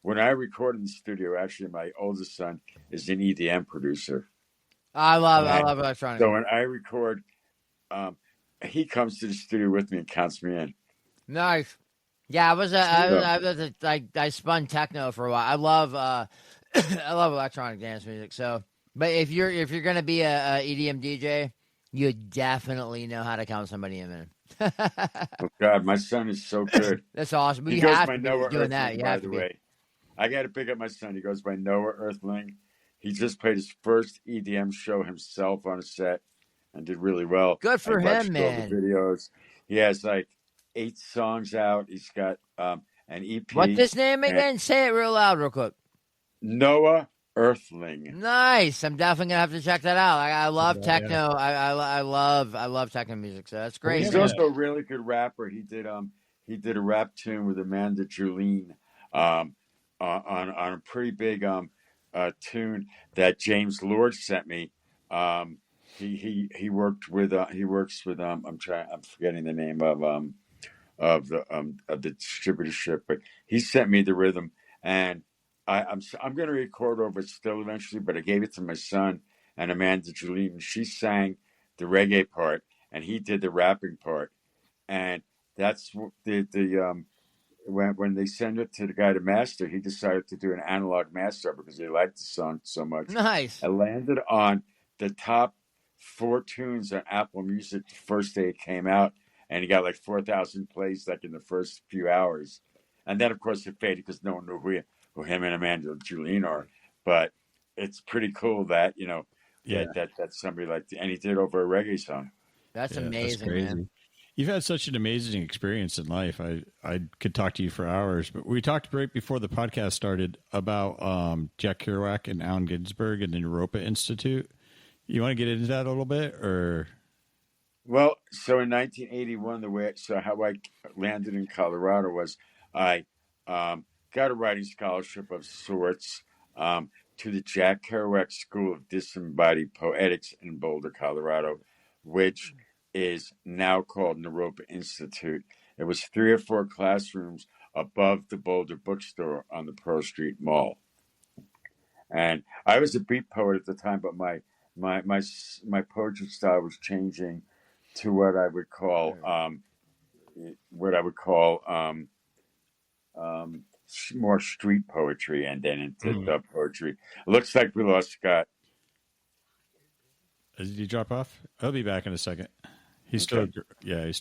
When I record in the studio, actually, my oldest son is an EDM producer. I love electronic. So when I record, he comes to the studio with me and counts me in. Nice. Yeah, I spun techno for a while. I love I love electronic dance music. So, but if you're gonna be a EDM DJ, you definitely know how to count somebody in, man. Oh God, my son is so good. That's awesome. He You goes have by to be Noah doing that. Earthling, You by have the to be. way. I got to pick up my son. He goes by Noah Earthling. He just played his first EDM show himself on a set and did really well. Good for I watched him, all the man. videos. He has like 8 songs out. He's got an EP. What's his name again? Say it real loud, real quick. Noah Earthling. Nice. I'm definitely gonna have to check that out. I love techno. I love techno music. So that's great. He's also a really good rapper. He did a rap tune with Amanda Julene on a pretty big tune that James Lord sent me. He works with I'm forgetting the name of the distributorship, but he sent me the rhythm, and I'm going to record over it still eventually, but I gave it to my son, and Amanda Juline. She sang the reggae part, and he did the rapping part. And that's when they sent it to the guy to master, he decided to do an analog master because he liked the song so much. Nice. It landed on the top 4 tunes on Apple Music the first day it came out, and he got like 4,000 plays like in the first few hours. And then, of course, it faded because no one knew who him and Amanda Juline are. But it's pretty cool that, that's somebody like, and he did over a reggae song. That's amazing, that's man. You've had such an amazing experience in life. I could talk to you for hours, but we talked right before the podcast started about Jack Kerouac and Allen Ginsberg and the Europa Institute. You want to get into that a little bit, or? Well, so in 1981, how I landed in Colorado was I got a writing scholarship of sorts to the Jack Kerouac School of Disembodied Poetics in Boulder, Colorado, which is now called Naropa Institute. It was 3 or 4 classrooms above the Boulder bookstore on the Pearl Street Mall. And I was a beat poet at the time, but my poetry style was changing to what I would call more street poetry, and then into dub poetry. It looks like we lost Scott. Did he drop off? I'll be back in a second. He's still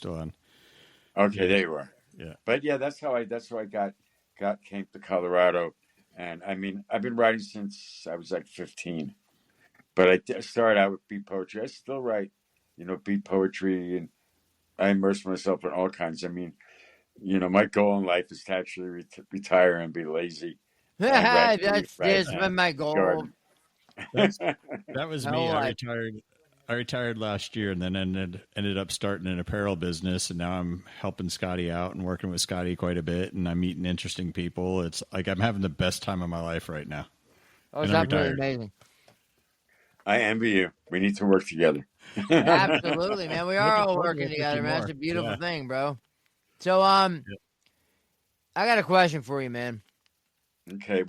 on. Okay, there you are. Yeah, but yeah, that's how I came to Colorado, and I mean I've been writing since I was like 15. But I started out with beat poetry. I still write, beat poetry, and I immerse myself in all kinds. I mean, my goal in life is to actually retire and be lazy. That's been my goal. That was me. I retired last year, and then ended up starting an apparel business, and now I'm helping Scotty out and working with Scotty quite a bit, and I'm meeting interesting people. It's like I'm having the best time of my life right now. Oh, it's absolutely amazing. I envy you. We need to work together. Absolutely, man. We are all working together, man. That's a beautiful thing, bro. So, I got a question for you, man. Okay,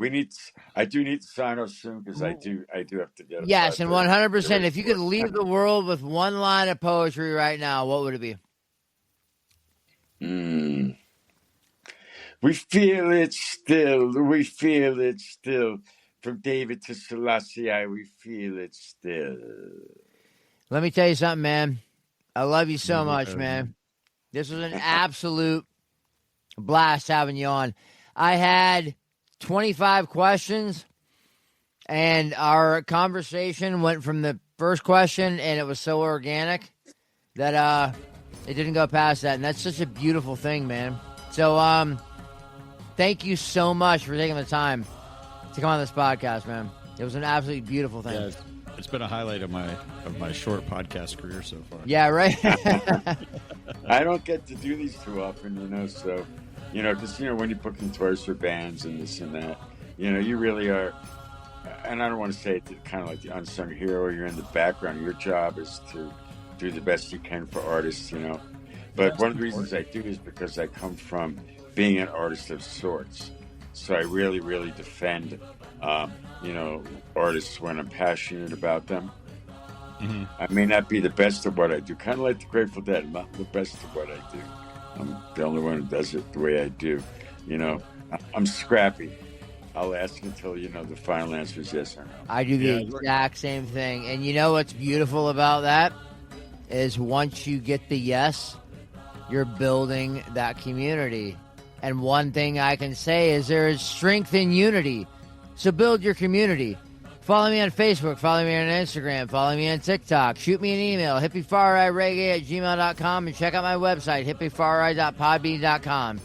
I do need to sign off soon because I do have to get. Yes, and 100%. If you could leave the world with one line of poetry right now, what would it be? We feel it still. We feel it still. From David to Selassie, we feel it still. Let me tell you something, man. I love you so much, man. This was an absolute blast having you on. I had 25 questions, and our conversation went from the first question, and it was so organic that it didn't go past that, and that's such a beautiful thing, man. So thank you so much for taking the time to come on this podcast, man. It was an absolutely beautiful thing. Yeah, it's been a highlight of my short podcast career so far. Yeah, right? I don't get to do these too often, so... because, when you're booking tours for bands and this and that, you really are, and I don't want to say it kind of like the unsung hero, you're in the background. Your job is to do the best you can for artists, But one of the reasons I do is because I come from being an artist of sorts. So I really, really defend, artists when I'm passionate about them. Mm-hmm. I may not be the best at what I do, kind of like the Grateful Dead. I'm not the best at what I do. I'm the only one who does it the way I do. I'm scrappy. I'll ask until, the final answer is yes or no. I do the exact same thing. And you know what's beautiful about that is once you get the yes, you're building that community. And one thing I can say is there is strength in unity. So build your community. Follow me on Facebook. Follow me on Instagram. Follow me on TikTok. Shoot me an email, hippiefarigreggae@gmail.com, and check out my website, hippiefarai.podbean.com.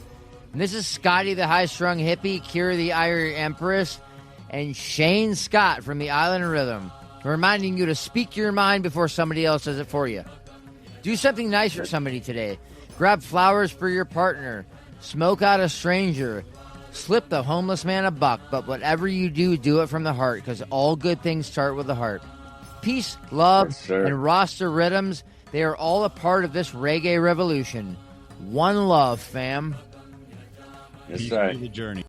And this is Scotty, the high-strung hippie, Kira, the Irie Empress, and Shane Scott from the Island Rhythm, reminding you to speak your mind before somebody else does it for you. Do something nice for somebody today. Grab flowers for your partner. Smoke out a stranger. Slip the homeless man a buck, but whatever you do, do it from the heart, because all good things start with the heart. Peace, love, and Rasta rhythms, they are all a part of this reggae revolution. One love, fam. Yes, sir. The journey.